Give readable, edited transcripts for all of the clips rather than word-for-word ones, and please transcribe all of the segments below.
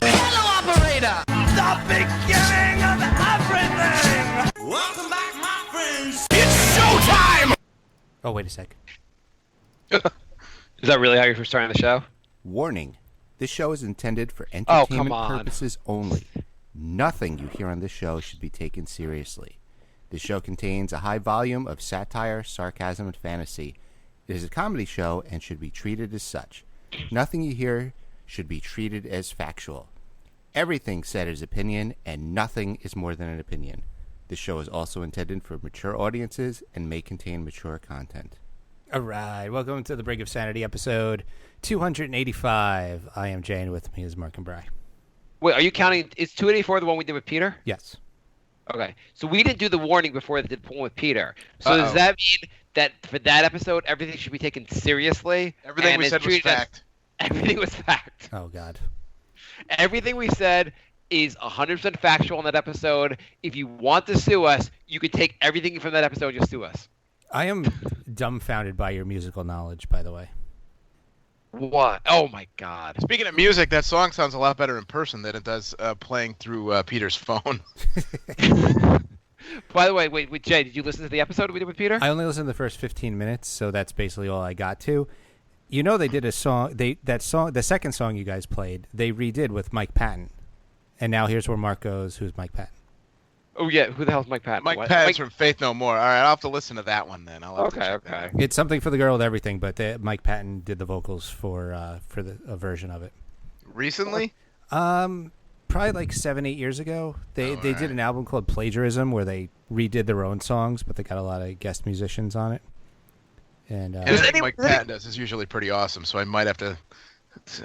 Hello, operator! The beginning of everything! Welcome back, my friends! It's showtime! Oh, wait a sec. Is that really how you're starting the show? Warning. This show is intended for entertainment on. purposes only. Nothing you hear on this show should be taken seriously. This show contains a high volume of satire, sarcasm, and fantasy. It is a comedy show and should be treated as such. Nothing you hear should be treated as factual. Everything said is opinion, and nothing is more than an opinion. This show is also intended for mature audiences and may contain mature content. All right. Welcome to the Brink of Sanity episode 285. I am Jay, and with me is Mark and Bry. Wait, are you counting? Is 284 the one we did with Peter? Yes. Okay. So we didn't do the warning before the one with Peter. So does that mean that for that episode, everything should be taken seriously? Everything we said was fact. Everything was fact. Oh, God. Everything we said is 100% factual in that episode. If you want to sue us, you could take everything from that episode and just sue us. I am dumbfounded by your musical knowledge, by the way. What? Oh, my God. Speaking of music, that song sounds a lot better in person than it does playing through Peter's phone. By the way, wait, Jay, did you listen to the episode we did with Peter? I only listened to the first 15 minutes, so that's basically all I got to. You know, they did a song. The second song you guys played, they redid with Mike Patton. And now here's where Mark goes. Who's Mike Patton? Oh, yeah. Who the hell's Mike Patton? Mike Patton's from Faith No More. All right, I'll have to listen to that one then. Okay. It's Something for the Girl with Everything, but Mike Patton did the vocals for a version of it. Recently? Probably like 7-8 years ago. They did an album called Plagiarism where they redid their own songs, but they got a lot of guest musicians on it. And anything Mike Patton does is usually pretty awesome, so I might have to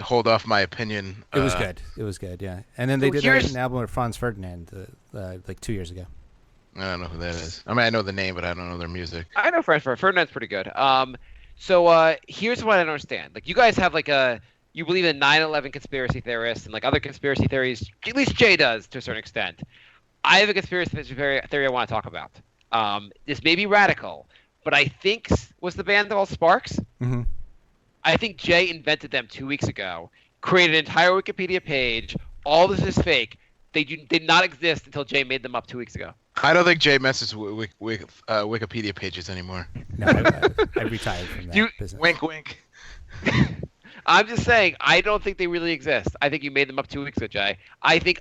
hold off my opinion. It was good. It was good, yeah. And then they did an album with Franz Ferdinand like 2 years ago. I don't know who that is. I mean, I know the name, but I don't know their music. I know Franz Ferdinand's pretty good. So here's what I don't understand. Like, you guys have you believe in 9/11 conspiracy theorists and like other conspiracy theories. At least Jay does to a certain extent. I have a conspiracy theory I want to talk about. This may be radical, but I think was the band called Sparks. Mm-hmm. I think Jay invented them 2 weeks ago. Created an entire Wikipedia page. All this is fake. They did not exist until Jay made them up 2 weeks ago. I don't think Jay messes with Wikipedia pages anymore. No, I retired from that business. Wink, wink. I'm just saying, I don't think they really exist. I think you made them up 2 weeks ago, Jay. I think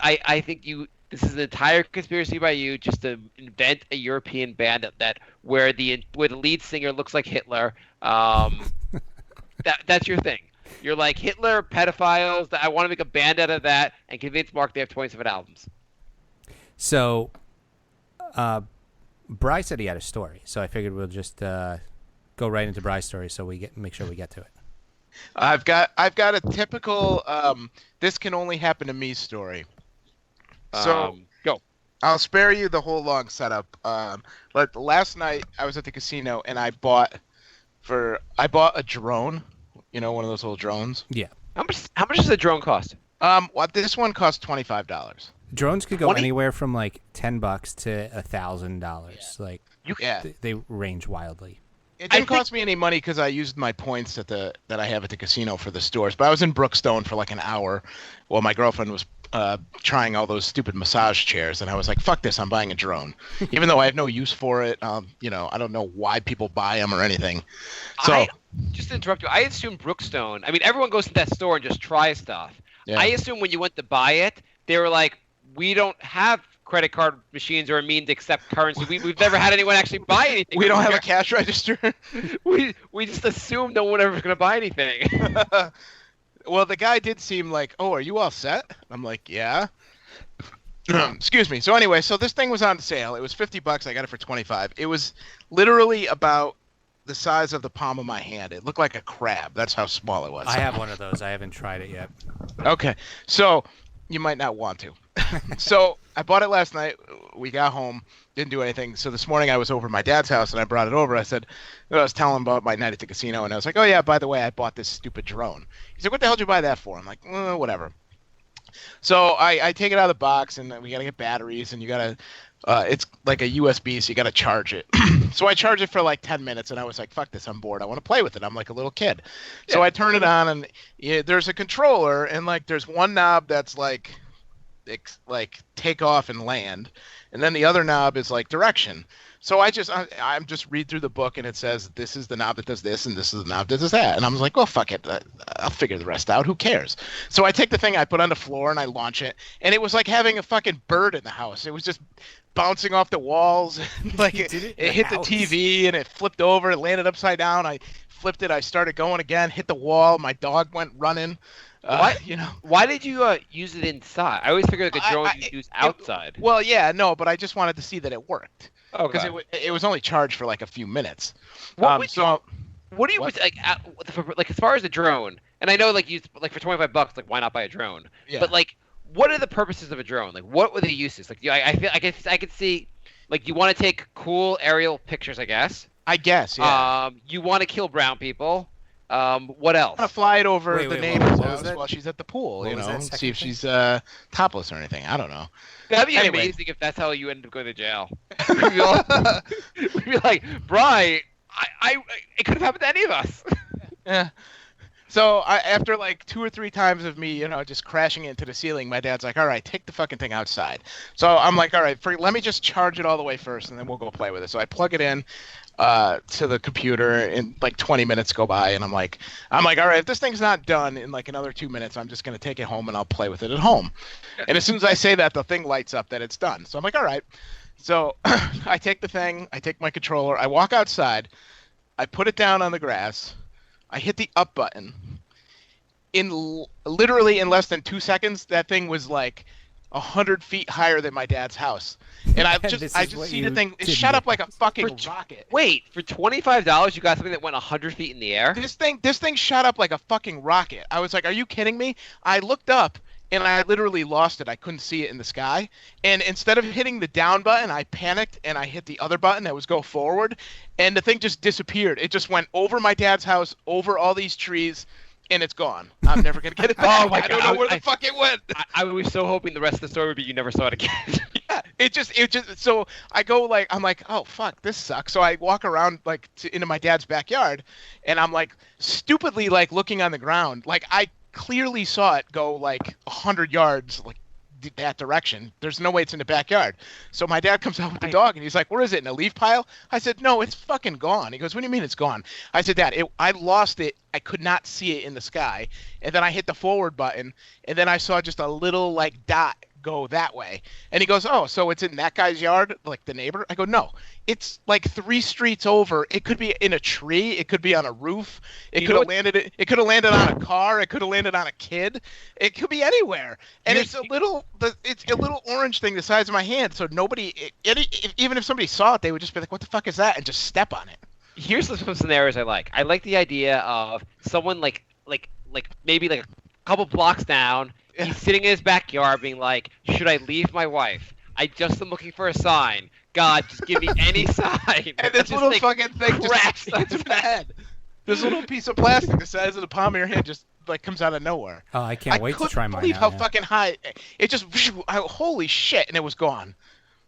this is an entire conspiracy by you just to invent a European band where the lead singer looks like Hitler. That's your thing. You're like Hitler, pedophiles. I want to make a band out of that and convince Mark they have 27 albums. So, Bry said he had a story, so I figured we'll just go right into Bry's story so make sure we get to it. I've got a typical this can only happen to me story. So go. I'll spare you the whole long setup. But last night I was at the casino and I bought a drone. You know, one of those little drones. Yeah. How much does a drone cost? This one costs $25. Drones could go anywhere from like $10 to $1,000. Like, they range wildly. It didn't cost me any money because I used my points that I have at the casino for the stores. But I was in Brookstone for like an hour while my girlfriend was trying all those stupid massage chairs, and I was like, "Fuck this! I'm buying a drone," even though I have no use for it. I don't know why people buy them or anything. So, just to interrupt you, I assume Brookstone. I mean, everyone goes to that store and just tries stuff. Yeah. I assume when you went to buy it, they were like, "We don't have credit card machines or a means to accept currency. We've never had anyone actually buy anything. We don't have a cash register. we just assume no one ever is going to buy anything." Well, the guy did seem like, "Oh, are you all set?" I'm like, "Yeah." Excuse me. So anyway, this thing was on sale. It was $50. I got it for $25. It was literally about the size of the palm of my hand. It looked like a crab. That's how small it was. I have one of those. I haven't tried it yet. Okay. So you might not want to. So I bought it last night. We got home, didn't do anything. So this morning I was over at my dad's house and I brought it over. I was telling him about my night at the casino, and I was like, "Oh yeah, by the way, I bought this stupid drone." He's like, "What the hell did you buy that for?" I'm like, "Whatever." So I take it out of the box, and we gotta get batteries, and you gotta it's like a USB, so you gotta charge it. So I charge it for like 10 minutes, and I was like, fuck this, I'm bored. I want to play with it. I'm like a little kid. So I turn it on, and there's a controller, and like there's one knob that's like take off and land, and then the other knob is like direction. So I'm just read through the book, and it says this is the knob that does this, and this is the knob that does that. And I'm like, well, fuck it, I'll figure the rest out. Who cares? So I take the thing, I put on the floor, and I launch it, and it was like having a fucking bird in the house. It was just bouncing off the walls, like it hit the TV, and it flipped over, it landed upside down. I flipped it, I started going again, hit the wall. My dog went running. Why did you use it inside? I always figured like a drone you use outside. Well, yeah, no, but I just wanted to see that it worked. Okay. Because it was only charged for like a few minutes. What do you like as far as the drone? And I know like for $25, like why not buy a drone? Yeah. But like, what are the purposes of a drone? Like, what were the uses? Like, I feel I could see, like, you want to take cool aerial pictures, I guess. I guess, yeah. You want to kill brown people. What else? I want to fly it over the neighbor's what was house that? while she's at the pool, What was that and second see if thing? she's topless or anything. I don't know. That'd be Anyway. amazing if that's how you end up going to jail. We'd be like, Bri, it could have happened to any of us. Yeah. So after like 2 or 3 times of me, just crashing into the ceiling, my dad's like, all right, take the fucking thing outside. So I'm like, all right, let me just charge it all the way first, and then we'll go play with it. So I plug it in to the computer, and like 20 minutes go by, and I'm like, all right, if this thing's not done in like another 2 minutes, I'm just going to take it home and I'll play with it at home. And as soon as I say that, the thing lights up that it's done. So I'm like, all right. So I take the thing, I take my controller, I walk outside, I put it down on the grass, I hit the up button. Literally in less than 2 seconds, that thing was like 100 feet higher than my dad's house. And I just see the thing. It shot up like a fucking rocket. Wait, for $25, you got something that went 100 feet in the air? This thing shot up like a fucking rocket. I was like, are you kidding me? I looked up, and I literally lost it. I couldn't see it in the sky. And instead of hitting the down button, I panicked, and I hit the other button that was go forward, and the thing just disappeared. It just went over my dad's house, over all these trees, and it's gone. I'm never going to get it back. Oh my I don't know where the fuck it went. I was so hoping the rest of the story would be you never saw it again. Yeah, it just so I go like, I'm like, oh fuck, this sucks. So I walk around like into my dad's backyard, and I'm like stupidly like looking on the ground. Like I clearly saw it go like 100 yards like that direction. There's no way it's in the backyard. So my dad comes out with the dog, and he's like, where is it, in a leaf pile? I said, no, it's fucking gone. He goes, what do you mean it's gone? I said, Dad, I lost it. I could not see it in the sky. And then I hit the forward button, and then I saw just a little like dot go that way. And he goes, oh, so it's in that guy's yard, like the neighbor? I go, no, it's like 3 streets over. It could be in a tree, it could be on a roof, it could have landed on a car, it could have landed on a kid, it could be anywhere. And it's a little orange thing the size of my hand, so even if somebody saw it, they would just be like, what the fuck is that, and just step on it. Here's some scenarios I like. I like the idea of someone like maybe like a couple blocks down. He's sitting in his backyard being like, should I leave my wife? I just am looking for a sign. God, just give me any sign. And this little fucking thing just hits my head. This little piece of plastic the size of the palm of your hand just like comes out of nowhere. Oh, I can't wait to try mine. I couldn't believe how fucking high it just. Holy shit! And it was gone.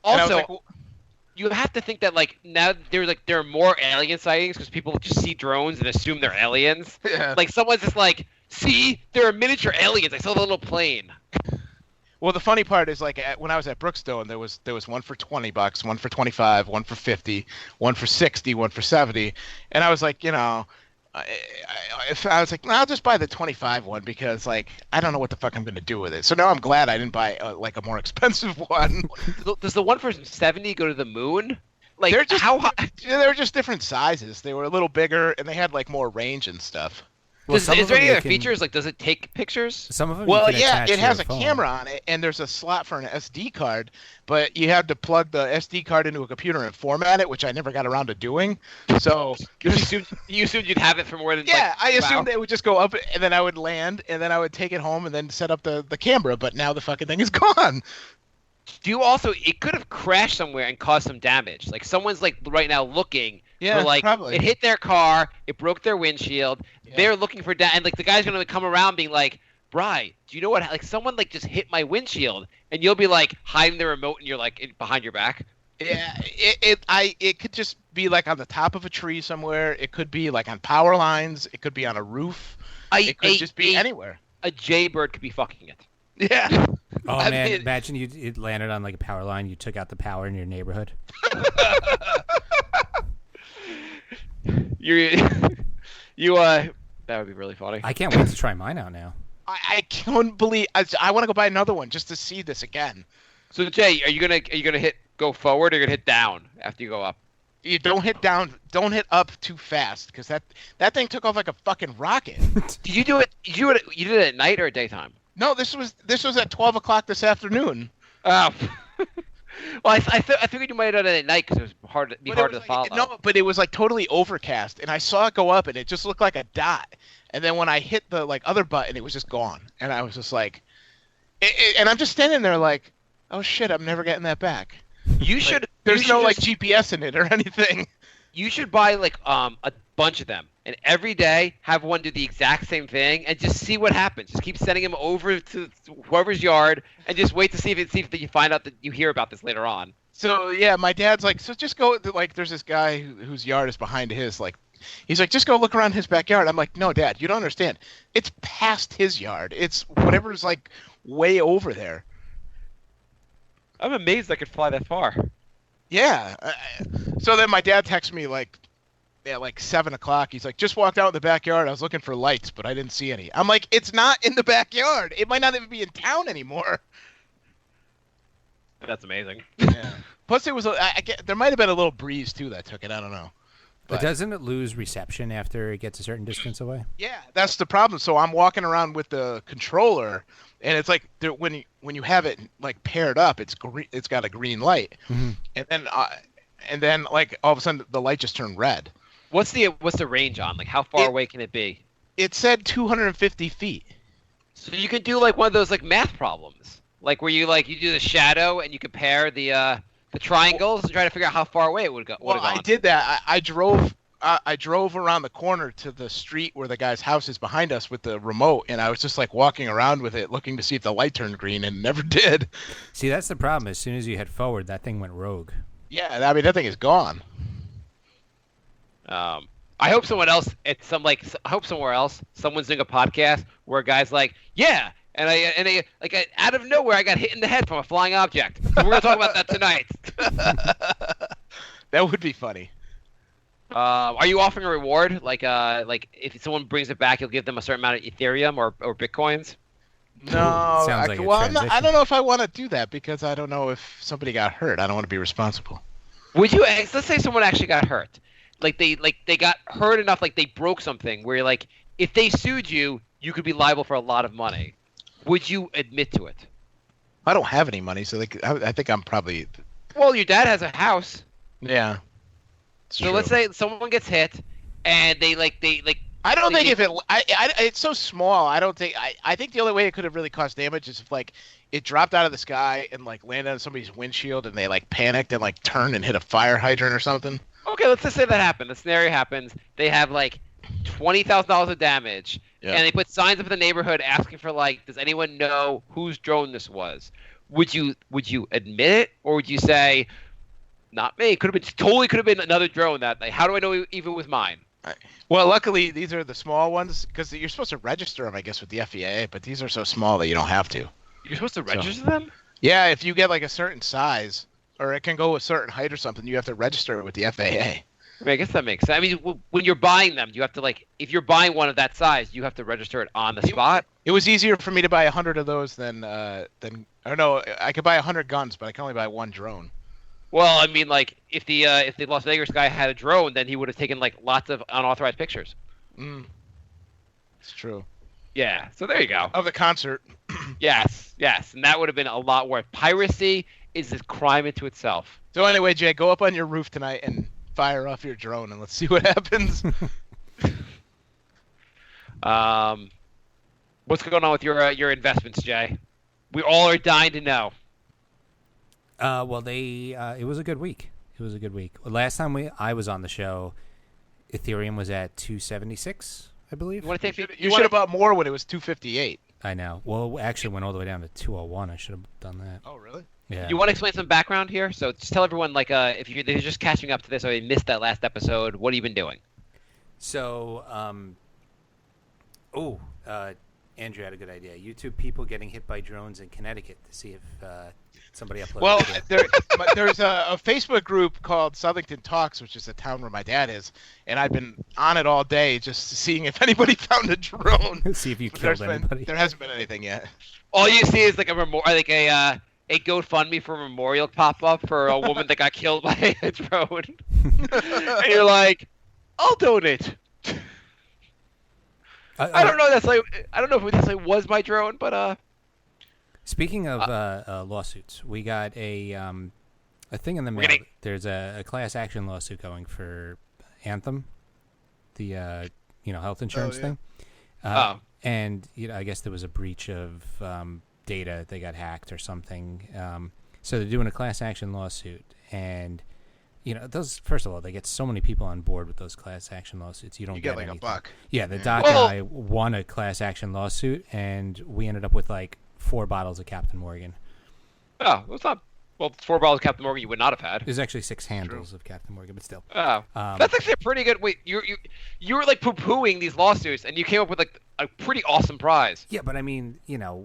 Also, like, you have to think that like now there are more alien sightings because people just see drones and assume they're aliens. Yeah. Like someone's just like, see, there are miniature aliens. I saw the little plane. Well, the funny part is like when I was at Brookstone, there was one for $20, one for 25, one for 50, one for 60, one for 70, and I was like, I was like, no, I'll just buy the 25 one because like I don't know what the fuck I'm gonna do with it. So now I'm glad I didn't buy like a more expensive one. Does the one for 70 go to the moon? Like they're just how high? They were just different sizes. They were a little bigger and they had like more range and stuff. Well, Is there any other features? Like, does it take pictures? Some of them. Well, you can yeah, attach it to has your a phone. camera on it, and there's a slot for an SD card, but you have to plug the SD card into a computer and format it, which I never got around to doing. So you assumed you'd have it for more than I assumed it would just go up, and then I would land, and then I would take it home, and then set up the camera. But now the fucking thing is gone. Do you also? It could have crashed somewhere and caused some damage. Like someone's like right now looking. Yeah, for, like, probably. It hit their car. It broke their windshield. Yeah. They're looking for and like the guy's gonna come around being like, Bri, do you know what? Like someone like just hit my windshield, and you'll be like hiding the remote, and you're like behind your back. Yeah, it could just be like on the top of a tree somewhere. It could be like on power lines. It could be on a roof. It could just be anywhere. A jaybird could be fucking it. Yeah. Oh I man, mean- imagine it landed on like a power line. You took out the power in your neighborhood. That would be really funny. I can't wait to try mine out now. I couldn't believe. I want to go buy another one just to see this again. So Jay, are you gonna hit go forward or are you gonna hit down after you go up? You don't hit down. Don't hit up too fast because that thing took off like a fucking rocket. Did you do it? You did it at night or at daytime? No, this was at 12 o'clock this afternoon. Oh. Well, I figured you might have done it at night because it was hard to follow. No, but it was like totally overcast, and I saw it go up, and it just looked like a dot. And then when I hit the like other button, it was just gone, and I was just like, and I'm just standing there like, oh shit, I'm never getting that back. You should. Like, there's you no should like just- GPS in it or anything. You should buy like a bunch of them, and every day have one do the exact same thing, and just see what happens. Just keep sending them over to whoever's yard, and just wait to see if you find out that you hear about this later on. So yeah, my dad's like, so just go. Like, there's this guy whose yard is behind his. Like, he's like, just go look around his backyard. I'm like, no, Dad, you don't understand. It's past his yard. It's whatever's like way over there. I'm amazed I could fly that far. Yeah. So then my dad texts me like 7 o'clock. He's like, just walked out in the backyard. I was looking for lights, but I didn't see any. I'm like, it's not in the backyard. It might not even be in town anymore. That's amazing. Yeah. Plus, it was there might have been a little breeze too that took it. I don't know. But doesn't it lose reception after it gets a certain distance away? Yeah, that's the problem. So I'm walking around with the controller, and it's like when you have it like paired up, it's green. It's got a green light, Mm-hmm. and then like all of a sudden the light just turned red. What's the range on? Like how far away can it be? It said 250 feet. So you can do like one of those like math problems, like where you do the shadow and you compare the triangles and try to figure out how far away it would go. Well, I did that. I drove around the corner to the street where the guy's house is behind us with the remote, and I was just like walking around with it, looking to see if the light turned green, and it never did. See, that's the problem. As soon as you head forward, that thing went rogue. Yeah, I mean that thing is gone. I hope someone else I hope somewhere else someone's doing a podcast where a guy's like, yeah, and I out of nowhere I got hit in the head from a flying object. So we're gonna talk about that tonight. That would be funny. Are you offering a reward? Like if someone brings it back, you'll give them a certain amount of Ethereum or Bitcoins? No, Sounds like a I transition. don't know if I want to do that because I don't know if somebody got hurt. I don't want to be responsible. Would you? Let's say someone actually got hurt. Like they got hurt enough, like they broke something. Where like if they sued you, you could be liable for a lot of money. Would you admit to it? I don't have any money, so I think I'm probably. Well, your dad has a house. Yeah. So let's say someone gets hit, and they I don't think if it. It's so small. I don't think. I think the only way it could have really caused damage is if like it dropped out of the sky and like landed on somebody's windshield and they like panicked and like turned and hit a fire hydrant or something. Okay, let's just say that happened. The scenario happens. They have like $20,000 of damage, and they put signs up in the neighborhood asking for like, does anyone know whose drone this was? Would you admit it, or would you say, not me? Could have been another drone that night. How do I know even with mine? Well, luckily these are the small ones because you're supposed to register them, I guess, with the FAA. But these are so small that you don't have to. You're supposed to register them? Yeah, if you get like a certain size, or it can go a certain height or something, you have to register it with the FAA. I mean, I guess that makes sense. I mean, when you're buying them, you have to like, if you're buying one of that size, you have to register it on the spot. It was easier for me to buy 100 of those than or no, I could buy 100 guns, but I can only buy one drone. Well, I mean, like if the Las Vegas guy had a drone, then he would have taken like lots of unauthorized pictures. It's true. Yeah. So there you go. Of the concert. Yes, and that would have been a lot worse. Piracy is a crime into itself. So anyway, Jay, go up on your roof tonight and fire off your drone, and let's see what happens. What's going on with your investments, Jay? We all are dying to know. Well, it was a good week. It was a good week. Last time I was on the show, Ethereum was at 276, I believe. You want to take You should have bought more when it was 258. I know. Well, it actually went all the way down to 201. I should have done that. Oh, really? Yeah. You want to explain some background here? So just tell everyone, like, if they're just catching up to this or they missed that last episode, what have you been doing? So, Andrew had a good idea. YouTube people getting hit by drones in Connecticut to see if somebody uploaded. Well, a video. there's a Facebook group called Southington Talks, which is a town where my dad is, and I've been on it all day just seeing if anybody found a drone. See if you killed anybody. There hasn't been anything yet. All you see is like a GoFundMe for a memorial pop up for a woman that got killed by a drone, and you're like, I'll donate. I don't know. I don't know if this was my drone, but Speaking of lawsuits, we got a thing in the mail. There's a class action lawsuit going for Anthem, the health insurance thing. And I guess there was a breach of data. They got hacked or something. So they're doing a class action lawsuit, and those, first of all, they get so many people on board with those class action lawsuits. You get like anything. $1. Yeah, the doc and I won a class action lawsuit, and we ended up with like 4 bottles of Captain Morgan. Oh, it's not. Well, 4 bottles of Captain Morgan you would not have had. There's actually 6 handles of Captain Morgan, but still. Oh, that's actually a pretty good. Wait, you were like poo-pooing these lawsuits, and you came up with like a pretty awesome prize. Yeah, but I mean,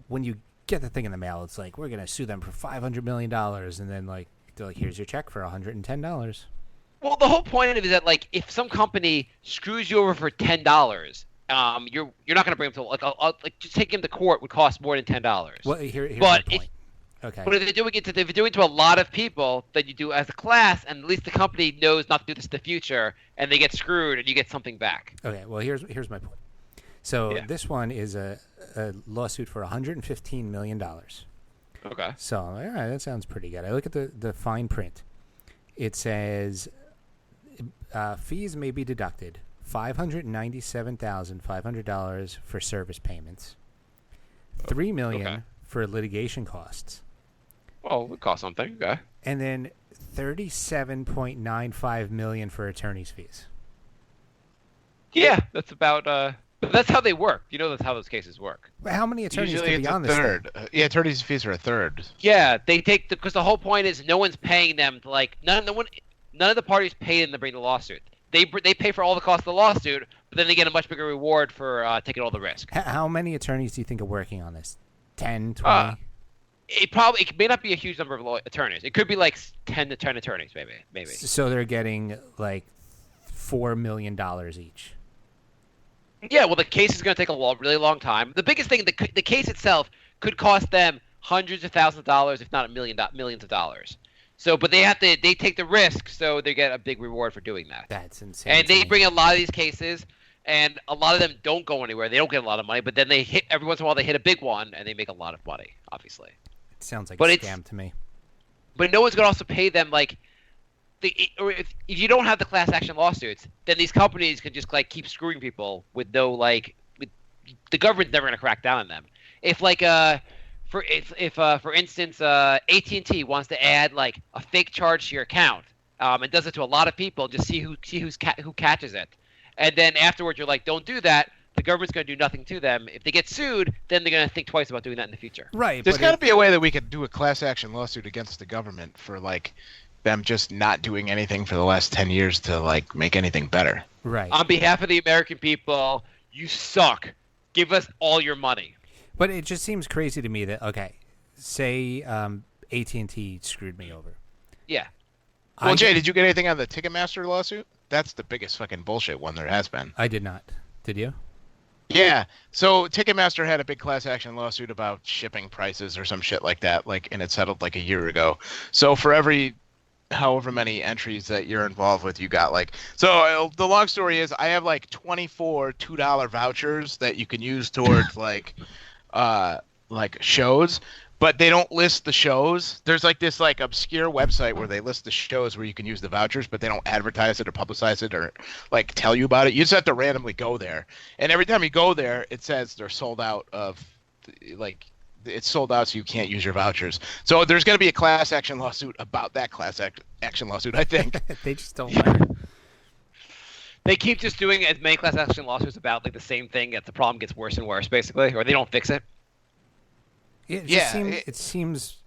when you get the thing in the mail, it's like, we're gonna sue them for $500 million, and then like they're like, here's your check for $110. Well, the whole point of it is that like if some company screws you over for $10, you're not gonna bring them to like just taking them to court would cost more than $10. Well, here's my point. Okay. But if they're doing it to a lot of people, then you do as a class, and at least the company knows not to do this in the future, and they get screwed, and you get something back. Okay. Well, here's my point. So this one is a lawsuit for $115 million. Okay. So I'm like, all right, that sounds pretty good. I look at the fine print. It says fees may be deducted $597,500 for service payments, $3 million for litigation costs. Well, it would cost something. Okay. And then $37.95 million for attorney's fees. Yeah, that's about. But that's how they work. That's how those cases work. But how many attorneys Usually can be it's on a this third. Yeah, attorney's fees are a third. Yeah, they take because the whole point is no one's paying them to like none of the parties pay them to bring the lawsuit. They pay for all the cost of the lawsuit, but then they get a much bigger reward for taking all the risk. How many attorneys do you think are working on this? 10, 20? It may not be a huge number of attorneys. It could be like 10 to 10 attorneys, maybe. So they're getting like $4 million each. Yeah, well, the case is going to take a really long time. The biggest thing, the case itself could cost them hundreds of thousands of dollars, if not millions of dollars. So, but they take the risk, so they get a big reward for doing that. That's insane. And they bring a lot of these cases, and a lot of them don't go anywhere. They don't get a lot of money, but then they hit every once in a while. They hit a big one, and they make a lot of money. Obviously, it sounds like but a scam to me. But no one's going to also pay them like. Or if you don't have the class action lawsuits, then these companies can just like keep screwing people with no like. The government's never going to crack down on them. If like for instance AT&T wants to add like a fake charge to your account, and does it to a lot of people, just see who catches it, and then afterwards you're like, don't do that. The government's going to do nothing to them. If they get sued, then they're going to think twice about doing that in the future. Right. There's got to be a way that we could do a class action lawsuit against the government for like them just not doing anything for the last 10 years to like make anything better. Right. On behalf of the American people, you suck. Give us all your money. But it just seems crazy to me that, say AT&T screwed me over. Yeah. Well, Jay, did you get anything on the Ticketmaster lawsuit? That's the biggest fucking bullshit one there has been. I did not. Did you? Yeah. So Ticketmaster had a big class action lawsuit about shipping prices or some shit like that, and it settled like a year ago. So for every however many entries that you're involved with, you got so the long story is I have like 24 $2 vouchers that you can use towards like shows, but they don't list the shows. There's like this like obscure website where they list the shows where you can use the vouchers, but they don't advertise it or publicize it or like tell you about it. You just have to randomly go there, and every time you go there it says they're sold out of it's sold out, so you can't use your vouchers. So there's going to be a class action lawsuit about that class action lawsuit, I think. They just don't learn. They keep just doing as many class action lawsuits about like the same thing, that the problem gets worse and worse, basically, or they don't fix it. It seems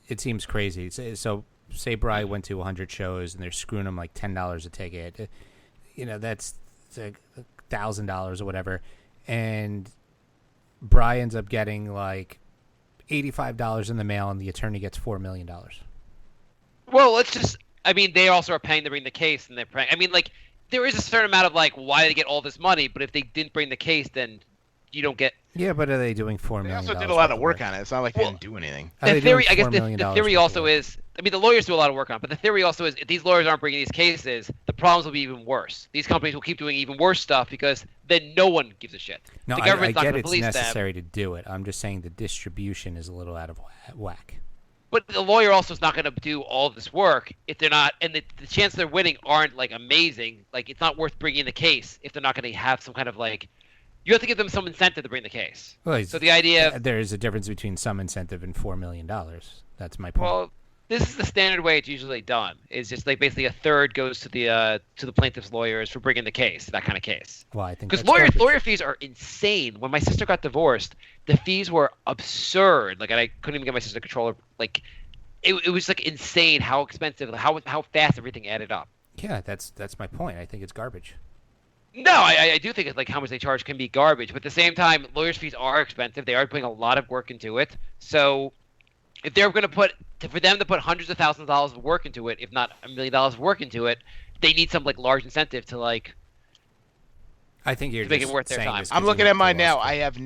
it seems crazy. So say Bry went to 100 shows and they're screwing him like $10 a ticket. That's like $1,000 or whatever, and Bry ends up getting like $85 in the mail, and the attorney gets $4 million. Well, they also are paying to bring the case, and they're paying. There is a certain amount of why do they get all this money? But if they didn't bring the case, then you don't get. Yeah, but are they doing $4 million? They also did a lot of work on it. It's not like they didn't do anything. The theory, I guess, the theory also is. The lawyers do a lot of work on it, but the theory also is if these lawyers aren't bringing these cases, the problems will be even worse. These companies will keep doing even worse stuff because then no one gives a shit. No, the government's I not get going to it's police necessary them. to do it. I'm just saying the distribution is a little out of whack. But the lawyer also is not going to do all of this work if they're not, and the chances they're winning aren't amazing. It's not worth bringing the case if they're not going to have some kind of You have to give them some incentive to bring the case. Well, so the idea there is a difference between some incentive and $4 million. That's my point. Well, this is the standard way it's usually done. It's just basically a third goes to the plaintiff's lawyers for bringing the case, that kind of case. Well, I think because garbage. lawyer fees are insane. When my sister got divorced, the fees were absurd. I couldn't even get my sister to control her. It was insane how expensive, how fast everything added up. Yeah, that's my point. I think it's garbage. No, I do think it's how much they charge can be garbage, but at the same time, lawyers' fees are expensive. They are putting a lot of work into it. So if they're going to for them to put hundreds of thousands of dollars of work into it, if not $1 million of work into it, they need some large incentive to I think you're to make it worth their time. I'm looking at mine now. I have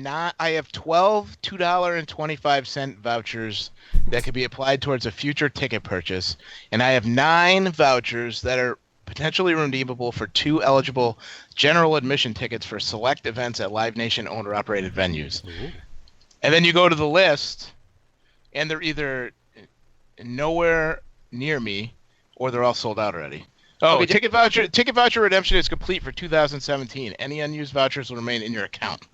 12 $2.25 vouchers that could be applied towards a future ticket purchase, and I have 9 vouchers that are potentially redeemable for 2 eligible general admission tickets for select events at Live Nation owned or operated venues. Ooh. And then you go to the list, and they're either nowhere near me or they're all sold out already. Oh, Okay, ticket voucher redemption is complete for 2017. Any unused vouchers will remain in your account.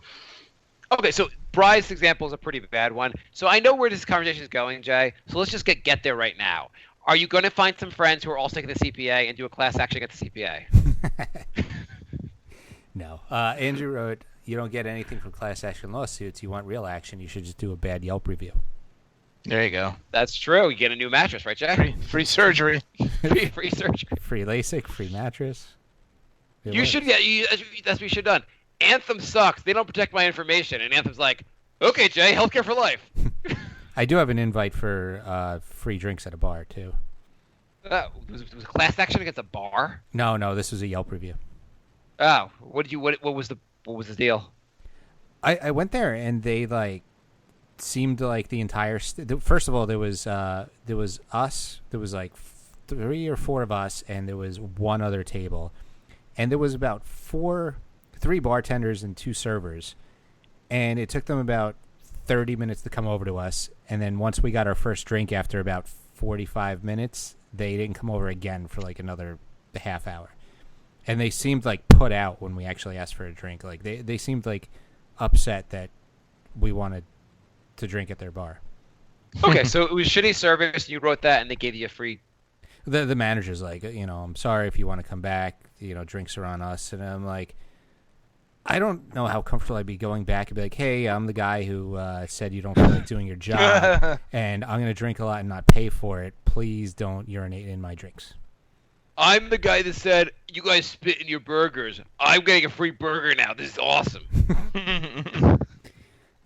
Okay, so Bry's example is a pretty bad one. So I know where this conversation is going, Jay. So let's just get there right now. Are you going to find some friends who are also taking the CPA and do a class action against the CPA? No. Andrew wrote, you don't get anything from class action lawsuits. You want real action. You should just do a bad Yelp review. There you go. That's true. You get a new mattress, right, Jay? Free surgery. free surgery. Free LASIK, free mattress. You should get. That's what you should have done. Anthem sucks. They don't protect my information. And Anthem's like, okay, Jay, healthcare for life. I do have an invite for free drinks at a bar, too. Was class action against a bar? No, this was a Yelp review. Oh, what was the deal? I went there and they seemed like the entire first of all there was us, there was 3 or 4 of us, and there was one other table, and there was about 3 bartenders and 2 servers, and it took them about 30 minutes to come over to us, and then once we got our first drink after about 45 minutes, they didn't come over again for another half hour. And they seemed put out when we actually asked for a drink. They seemed upset that we wanted to drink at their bar. Okay, so it was shitty service. You wrote that, and they gave you a free. The manager's I'm sorry if you want to come back. Drinks are on us. And I'm I don't know how comfortable I'd be going back and be hey, I'm the guy who said you don't feel like doing your job, and I'm going to drink a lot and not pay for it. Please don't urinate in my drinks. I'm the guy that said, you guys spit in your burgers. I'm getting a free burger now. This is awesome.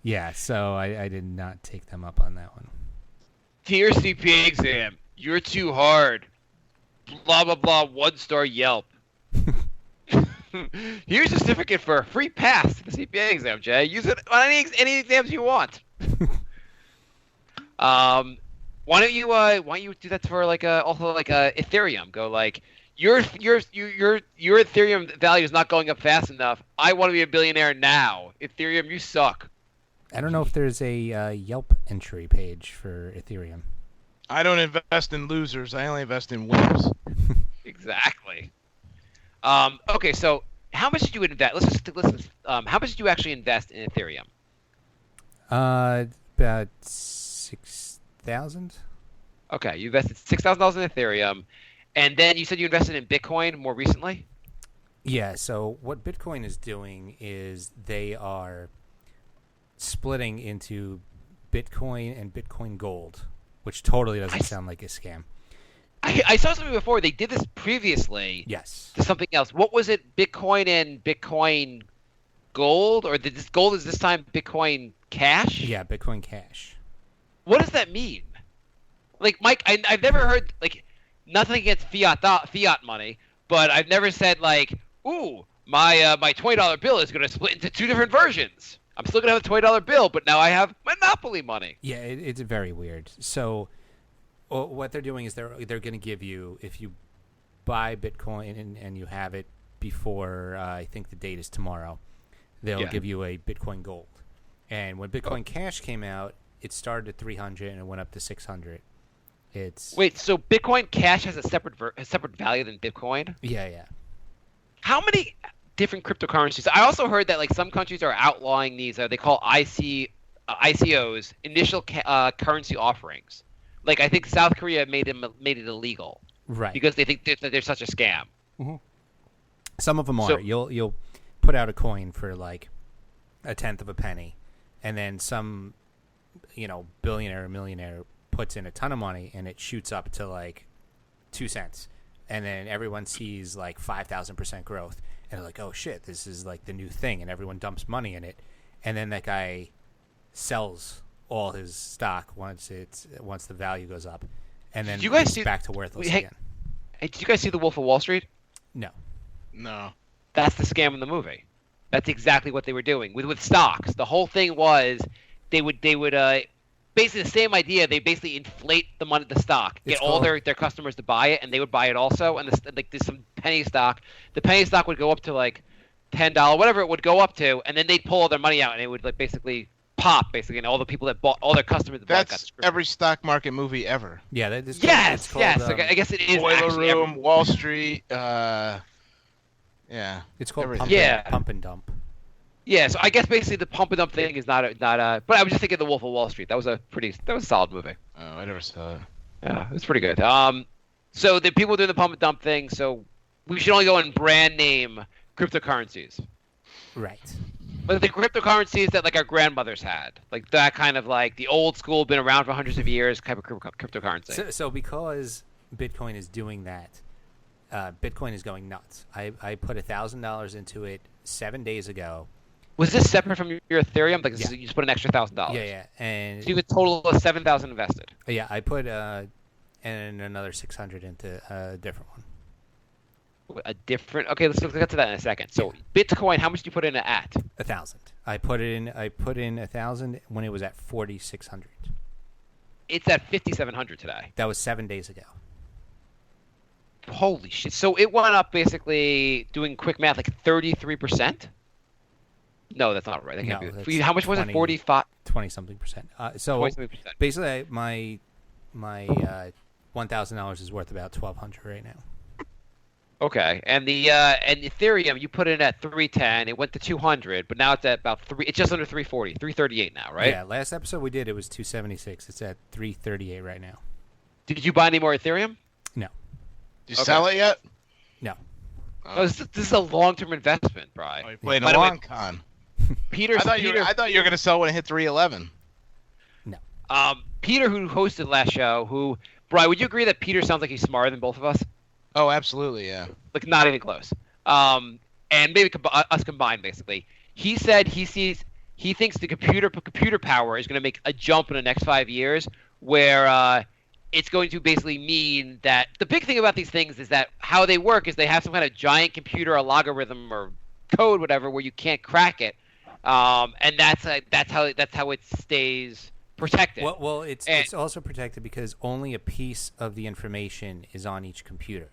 Yeah, so I did not take them up on that one. Dear CPA exam, you're too hard. Blah, blah, blah, 1-star Yelp. Here's a certificate for a free pass to the CPA exam, Jay. Use it on any exams you want. Why don't you do that for also Ethereum? Go your Ethereum value is not going up fast enough. I want to be a billionaire now. Ethereum, you suck. I don't know if there's a Yelp entry page for Ethereum. I don't invest in losers. I only invest in winners. Exactly. Okay, so how much did you invest? Let's how much did you actually invest in Ethereum? About 6,000. Okay, you invested $6,000 in Ethereum, and then you said you invested in Bitcoin more recently. Yeah. So what Bitcoin is doing is they are splitting into Bitcoin and Bitcoin Gold. which totally doesn't sound like a scam. I saw something before. They did this previously. Yes. To something else. What was it? Bitcoin and Bitcoin Gold, or did this gold is this time Bitcoin Cash? Yeah, Bitcoin Cash. What does that mean? Like, Mike, I've never heard, like, nothing against fiat money, but I've never said, like, ooh, my $20 bill is going to split into 2 different versions. I'm still going to have a $20 bill, but now I have Monopoly money. Yeah, it's very weird. So what they're doing is they're going to give you, if you buy Bitcoin and you have it before, I think the date is tomorrow, they'll give you a Bitcoin Gold. And when Bitcoin Cash came out, it started at 300 and it went up to 600. Wait, so Bitcoin Cash has a separate value than Bitcoin? Yeah. How many different cryptocurrencies? I also heard that like some countries are outlawing these. They call ICOs, initial currency offerings. Like I think South Korea made it illegal, right? Because they think that they're such a scam. Mm-hmm. Some of them are. So, you'll put out a coin for like a tenth of a penny, and then some, billionaire or millionaire puts in a ton of money and it shoots up to like 2 cents, and then everyone sees like 5,000% growth and they're like, oh shit, this is like the new thing, and everyone dumps money in it, and then that guy sells all his stock once the value goes up, and then it's back to worthless again. Hey, did you guys see The Wolf of Wall Street? No. That's the scam in the movie. That's exactly what they were doing with stocks. The whole thing was they would basically the same idea. They basically inflate the stock, get all their customers to buy it, and they would buy it also. And there's some penny stock. The penny stock would go up to like $10, whatever it would go up to, and then they'd pull all their money out, and it would like basically pop, and all the people that bought, all their customers that bought got screwed. Every stock market movie ever. Yeah, yes. I guess it is. Boiler Room, Wall Street. Yeah, it's called pump and dump. Yeah, so I guess basically the pump and dump thing is not. But I was just thinking The Wolf of Wall Street. That was a solid movie. Oh, I never saw it. Yeah, it's pretty good. So the people doing the pump and dump thing. So we should only go in brand name cryptocurrencies. Right. But the cryptocurrencies that like our grandmothers had, like that kind of like the old school, been around for hundreds of years type of cryptocurrency. So because Bitcoin is doing that, Bitcoin is going nuts. I put $1,000 into it 7 days ago. Was this separate from your Ethereum? Like you just put an extra $1,000. Yeah, and so you have a total of $7,000 invested. Yeah, I put and another 600 into a different one. A different? Okay, let's get to that in a second. So Bitcoin, how much did you put in it at? 1,000. I put in 1,000 when it was at 4,600. It's at 5,700 today. That was 7 days ago. Holy shit! So it went up basically, doing quick math, like 33%. No, that's not right. That can't be. How much was it? 45. 20-something%. So 20-something%. Basically, my $1,000 is worth about $1,200 right now. Okay, and the Ethereum you put in at 310, it went to 200, but now it's at about it's just under 340, 338 now, right? Yeah, last episode we did it was 276. It's at 338 right now. Did you buy any more Ethereum? No. Did you sell it yet? No. No, this is a long-term investment, Brian. Oh, you're playing a long con. I thought you were going to sell when it hit 311. No. Peter, who hosted last show, Brian, would you agree that Peter sounds like he's smarter than both of us? Oh, absolutely, yeah. Like, not even close. And maybe us combined, basically. He said he thinks the computer power is going to make a jump in the next 5 years, where it's going to basically mean that the big thing about these things is that how they work is they have some kind of giant computer, a logarithm or code, whatever, where you can't crack it, and that's how it stays protected. Well, it's also protected because only a piece of the information is on each computer.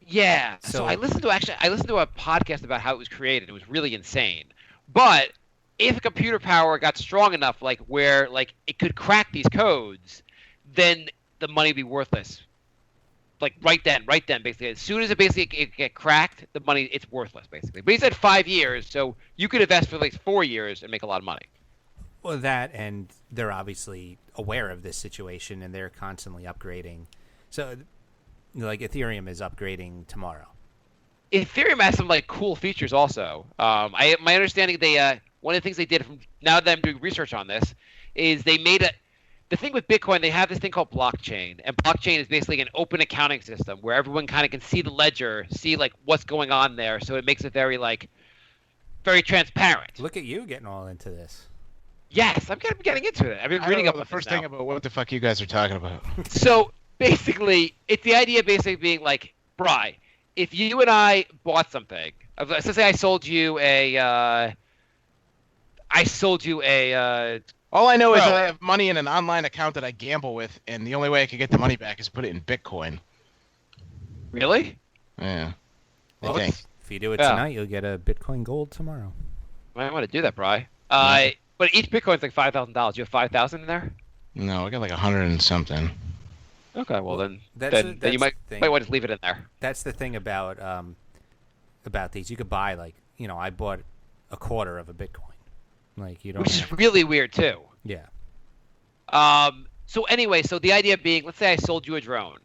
Yeah. So I listened to a podcast about how it was created. It was really insane. But if computer power got strong enough, like where like it could crack these codes, then the money would be worthless. Like right then, basically. As soon as it get cracked, the money, it's worthless, basically. But he said 5 years, so you could invest for like 4 years and make a lot of money. Well, that, and they're obviously aware of this situation, and they're constantly upgrading. So, like, Ethereum is upgrading tomorrow. Ethereum has some like cool features also. My understanding, one of the things they did now that I'm doing research on this is they made the thing with Bitcoin, they have this thing called blockchain, and blockchain is basically an open accounting system where everyone kind of can see the ledger, see like what's going on there, so it makes it very transparent. Look at you getting all into this. Yes, I'm getting into it. I've been reading up the on first this now. thing about what the fuck you guys are talking about. So basically, it's the idea basically being like, Bri, if you and I bought something, let's say I sold you a. All I know is that I have money in an online account that I gamble with, and the only way I can get the money back is put it in Bitcoin. Really? Yeah. Well, I think. if you do it tonight, you'll get a Bitcoin Gold tomorrow. I want to do that, Bri. But each Bitcoin's like $5,000. You have 5,000 in there? No, I got like 100 and something. Okay, well then That's you might the want to just leave it in there. That's the thing about these. You could buy I bought a quarter of a Bitcoin. Like you don't. Which is really weird too. Yeah. So anyway, so the idea being, let's say I sold you a drone.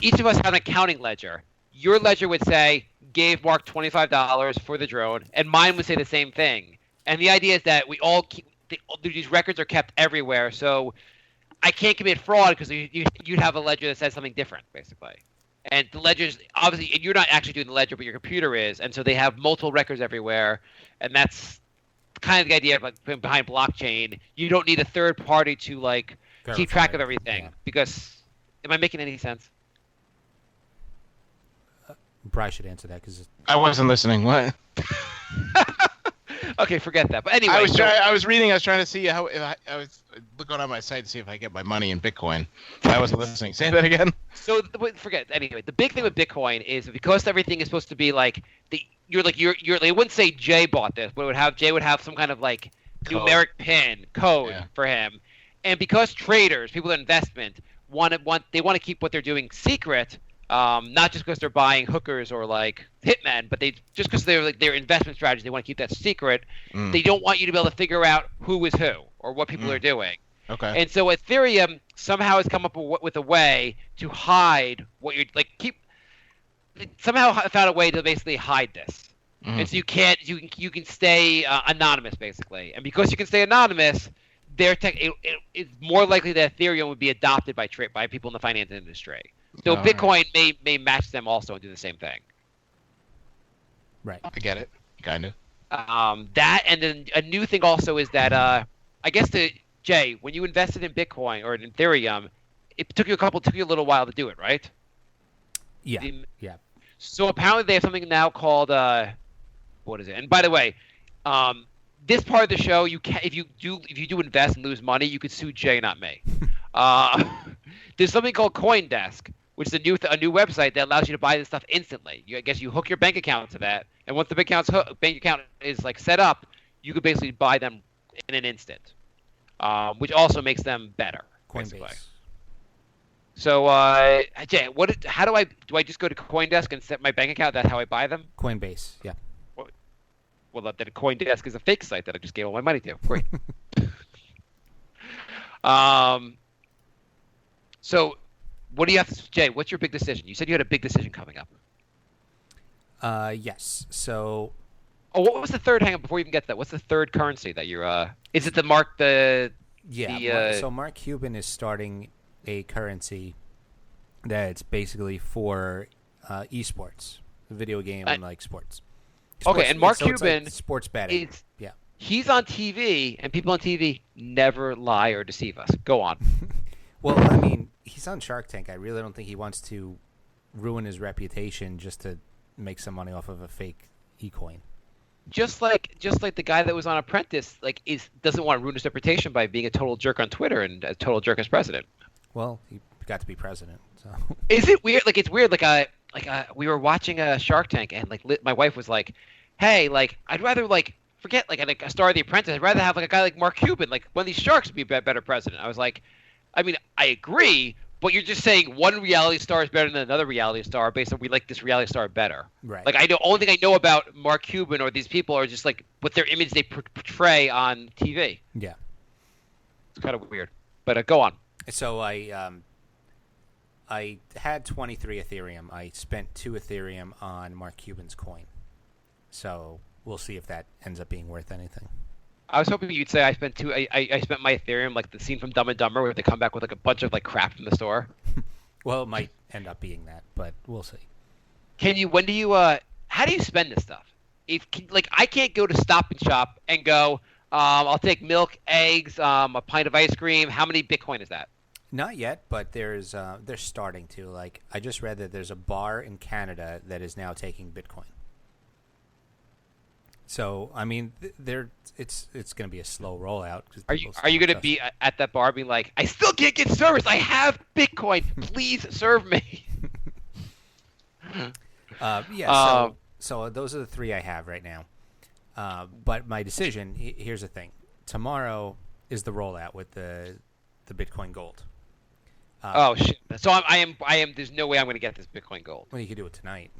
Each of us have an accounting ledger. Your ledger would say, gave Mark $25 for the drone, and mine would say the same thing. And the idea is that we all keep these records are kept everywhere, so I can't commit fraud because you'd have a ledger that says something different, basically. And the ledgers, obviously, and you're not actually doing the ledger, but your computer is, and so they have multiple records everywhere, and that's kind of the idea of behind blockchain. You don't need a third party to keep track of everything because. Am I making any sense? Bri should answer that because I wasn't listening. What? Okay, forget that. But anyway, I was reading. I was trying to see how. I was looking on my site to see if I get my money in Bitcoin. I wasn't listening. Say that again. So forget. Anyway, the big thing with Bitcoin is because everything is supposed to be you're they wouldn't say Jay bought this, but Jay would have some kind of numeric pin code for him, and because traders, people in investment, they want to keep what they're doing secret. Not just because they're buying hookers or hitmen, but just because their investment strategy, they want to keep that secret. They don't want you to be able to figure out who is who or what people are doing. Okay. And so Ethereum somehow has come up with a way to hide what you're somehow found a way to basically hide this. And so you can stay anonymous basically. And because you can stay anonymous, it's more likely that Ethereum would be adopted by people in the finance industry. So Bitcoin may match them also and do the same thing. Right. I get it. Kind of. That and then a new thing also is that I guess Jay, when you invested in Bitcoin or in Ethereum, it took you a little while to do it, right? Yeah. Yeah. So apparently they have something now called what is it? And by the way, this part of the show, if you do invest and lose money, you could sue Jay, not me. There's something called CoinDesk, which is a new website that allows you to buy this stuff instantly. I guess you hook your bank account to that, and once the bank account is set up, you could basically buy them in an instant, which also makes them better. Coinbase. Basically. So, Jay, how do I just go to CoinDesk and set my bank account? That's how I buy them? Coinbase, yeah. Well, that CoinDesk is a fake site that I just gave all my money to. Great. So, what do you have to, Jay? What's your big decision? You said you had a big decision coming up. Yes. So. Oh, what was the third? Hang on, before you even get to that, what's the third currency that you're? Is it the Mark Yeah. So Mark Cuban is starting a currency that's basically for esports, video game and sports. Okay, and Mark Cuban sports betting. He's on TV, and people on TV never lie or deceive us. Go on. Well, I mean, he's on Shark Tank. I really don't think he wants to ruin his reputation just to make some money off of a fake e-coin. Just like the guy that was on Apprentice, doesn't want to ruin his reputation by being a total jerk on Twitter and a total jerk as president. Well, he got to be president. So. Is it weird? It's weird. We were watching a Shark Tank, and my wife was like, "Hey, I'd rather forget a star of The Apprentice. I'd rather have a guy like Mark Cuban, one of these sharks, would be a better president." I was like, I mean, I agree, but you're just saying one reality star is better than another reality star based on we like this reality star better. Right. Only thing I know about Mark Cuban or these people are just what their image they portray on TV. Yeah. It's kind of weird, but go on. So I had 23 Ethereum. I spent 2 Ethereum on Mark Cuban's coin. So we'll see if that ends up being worth anything. I was hoping you'd say I spent my Ethereum like the scene from Dumb and Dumber where they come back with like a bunch of like crap from the store. Well, it might end up being that, but we'll see. When do you how do you spend this stuff? Like I can't go to Stop and Shop and go, I'll take milk, eggs, a pint of ice cream. How many Bitcoin is that? Not yet, but they're starting to. Like I just read that there's a bar in Canada that is now taking Bitcoin. So I mean, it's going to be a slow rollout. Are you going to be at that bar being like, I still can't get service. I have Bitcoin. Please serve me. Yeah. So those are the three I have right now. But my decision. Here's the thing. Tomorrow is the rollout with the Bitcoin Gold. Oh shit! So I am. There's no way I'm going to get this Bitcoin Gold. Well, you could do it tonight.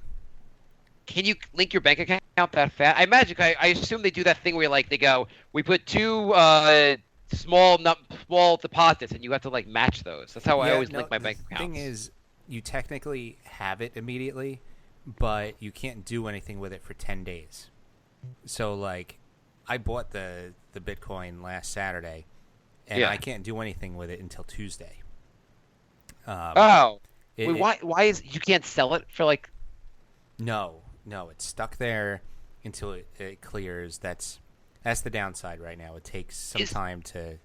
Can you link your bank account that fast? I imagine. I assume they do that thing where like they go, we put two small deposits, and you have to like match those. That's how I always link my bank accounts. The thing is, you technically have it immediately, but you can't do anything with it for 10 days. So like, I bought the Bitcoin last Saturday, and I can't do anything with it until Tuesday. Wait, why is you can't sell it for like? No, it's stuck there until it clears. That's the downside right now. It takes some time to,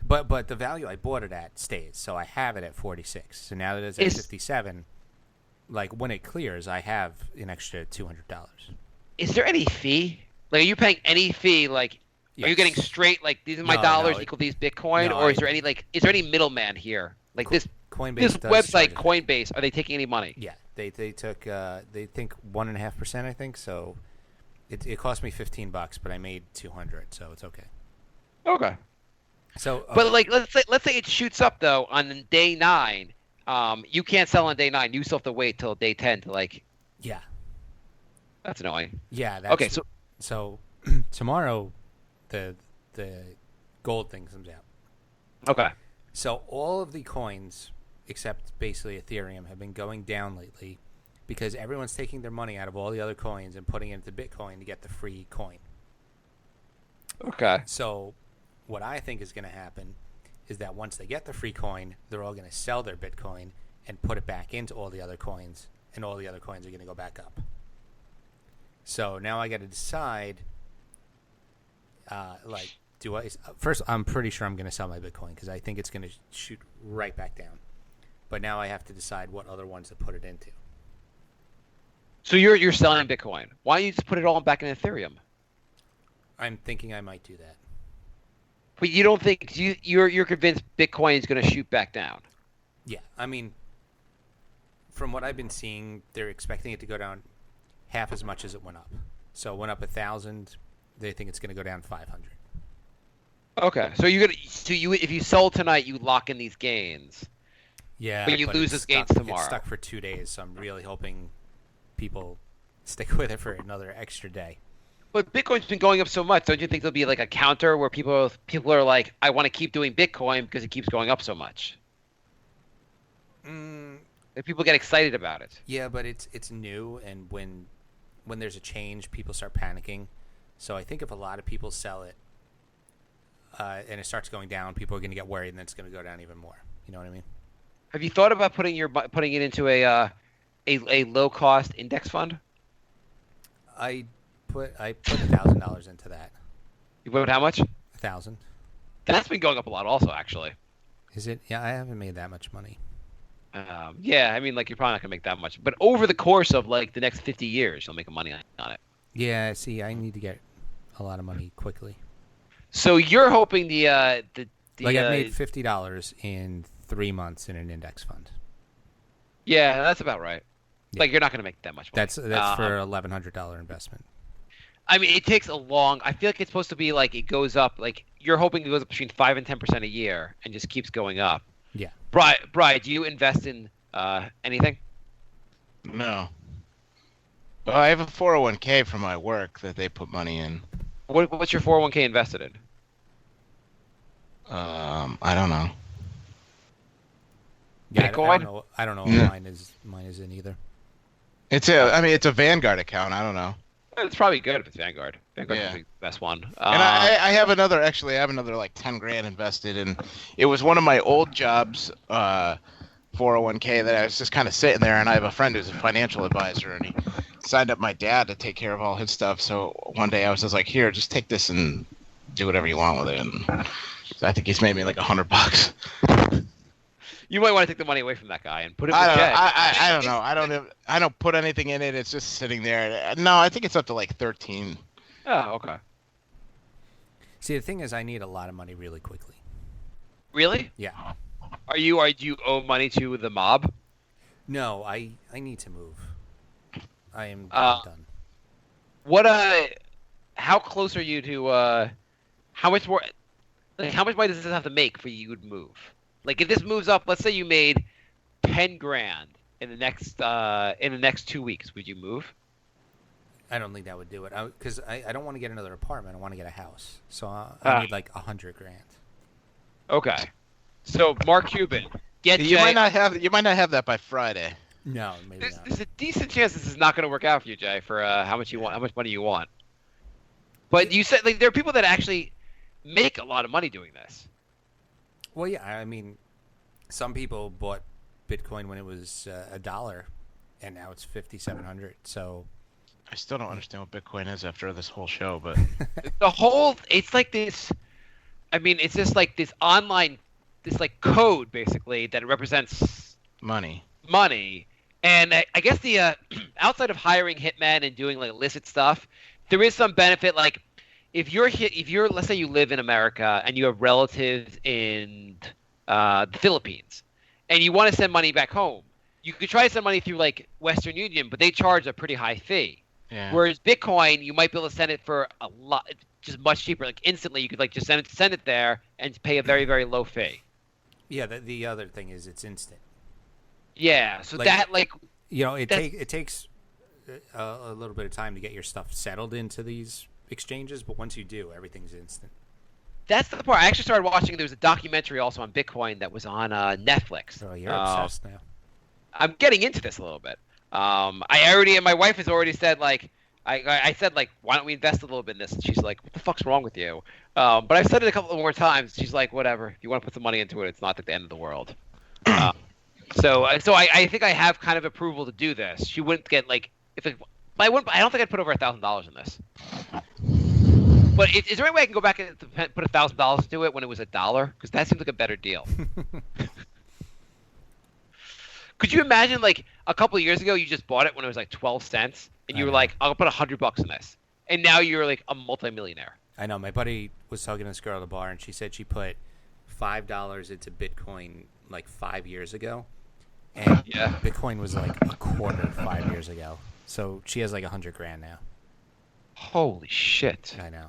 but the value I bought it at stays. So I have it at 46. So now that it's at 57, like when it clears, I have an extra $200. Is there any fee? Like, are you paying any fee? Like, yes. Are you getting straight? Like, these are my dollars equal these Bitcoin, or is there any middleman here? Like this. Coinbase this website, Coinbase, are they taking any money? Yeah, they took they think 1.5%. I think so. It cost me $15, but I made $200, so it's okay. Okay. So, but like let's say it shoots up though on day 9. You can't sell on day 9. You still have to wait till day 10 to like. Yeah. That's annoying. Yeah. Okay. So tomorrow, the gold thing comes out. Okay. So all of the coins, except basically Ethereum, have been going down lately because everyone's taking their money out of all the other coins and putting it into Bitcoin to get the free coin. Okay. So what I think is going to happen is that once they get the free coin, they're all going to sell their Bitcoin and put it back into all the other coins, and all the other coins are going to go back up. So now I got to decide, do I first? I'm pretty sure I'm going to sell my Bitcoin because I think it's going to shoot right back down. But now I have to decide what other ones to put it into. So you're selling Bitcoin. Why don't you just put it all back in Ethereum? I'm thinking I might do that. But you don't think you're convinced Bitcoin is going to shoot back down? Yeah, I mean, from what I've been seeing, they're expecting it to go down half as much as it went up. So it went up 1,000. They think it's going to go down 500. Okay, so if you sold tonight, you lock in these gains. Yeah, but you lose those gains tomorrow. It's stuck for 2 days, so I'm really hoping people stick with it for another extra day. But Bitcoin's been going up so much. Don't you think there'll be like a counter where people are like, I want to keep doing Bitcoin because it keeps going up so much? And people get excited about it. Yeah, but it's new, and when there's a change, people start panicking. So I think if a lot of people sell it, and it starts going down, people are going to get worried, and then it's going to go down even more. You know what I mean? Have you thought about putting it into a low cost index fund? I put $1,000 into that. You put how much? 1,000. That's been going up a lot, also. Actually. Is it? Yeah, I haven't made that much money. Yeah, I mean, like you're probably not gonna make that much, but over the course of like the next 50 years, you'll make money on it. Yeah. See, I need to get a lot of money quickly. So you're hoping I made $50 in 3 months in an index fund. Yeah, that's about right. Yeah. Like you're not going to make that much money. That's for $1,100 investment. I mean, it takes a long. I feel like it's supposed to be like it goes up. Like you're hoping it goes up between 5 and 10% a year, and just keeps going up. Yeah. Brian, do you invest in anything? No. Well, I have a 401k from my work that they put money in. What's your 401k invested in? I don't know. Yeah, Bitcoin? I don't know what mine is in either. It's a Vanguard account. I don't know. It's probably good if it's Vanguard. Vanguard's Yeah. probably the best one. And I have another. Actually, I have another like 10 grand invested, and it was one of my old jobs, 401k that I was just kind of sitting there. And I have a friend who's a financial advisor, and he signed up my dad to take care of all his stuff. So one day I was just like, "Here, just take this and do whatever you want with it." And so I think he's made me like $100. You might want to take the money away from that guy and put it in I the don't know. check. I don't know. I don't put anything in it. It's just sitting there. No, I think it's up to like 13. Oh, okay. See, the thing is, I need a lot of money really quickly. Really? Yeah. Do you owe money to the mob? No, I need to move. I am done. What how close are you to how much more like how much money does this have to make for you to move? Like if this moves up, let's say you made 10 grand in the next 2 weeks, would you move? I don't think that would do it. Because I don't want to get another apartment. I want to get a house. So I need like 100 grand. Okay. So Mark Cuban, get You Jay. might not have that by Friday. No, maybe not. There's a decent chance this is not going to work out for you, Jay, for how much money you want. But you said like there are people that actually make a lot of money doing this. Well, yeah. I mean, some people bought Bitcoin when it was $1, and now it's 5,700. So I still don't understand what Bitcoin is after this whole show, but It's like this. I mean, it's just like this online, this like code basically that represents money. And I guess the outside of hiring hitmen and doing like illicit stuff, there is some benefit. Like if you're let's say you live in America and you have relatives in the Philippines, and you want to send money back home, you could try to send money through like Western Union, but they charge a pretty high fee. Yeah. Whereas Bitcoin, you might be able to send it for a lot, just much cheaper. Like instantly, you could like just send it there and pay a very very low fee. yeah, the other thing is it's instant. Yeah, so Like- that like You know, it That's- takes a little bit of time to get your stuff settled into these exchanges, but once you do, everything's instant. that's the part. I actually started watching. There was a documentary also on Bitcoin that was on Netflix. Oh, you're obsessed now. I'm getting into this a little bit. And my wife has already said like, I said like, why don't we invest a little bit in this? And she's like, what the fuck's wrong with you? But I've said it a couple more times. She's like, whatever. If you want to put some money into it, it's not the end of the world. So I think I have kind of approval to do this. She wouldn't get like I don't think I'd put over $1,000 in this. But is there any way I can go back and put $1,000 into it when it was $1? Because that seems like a better deal. Could you imagine like a couple of years ago you just bought it when it was like 12 cents and you were like, I'll put $100 in this, and now you're like a multimillionaire. I know. My buddy was talking to this girl at the bar, and she said she put $5 into Bitcoin like 5 years ago, and Yeah. Bitcoin was like a quarter 5 years ago. So she has like 100 grand now. Holy shit! I know.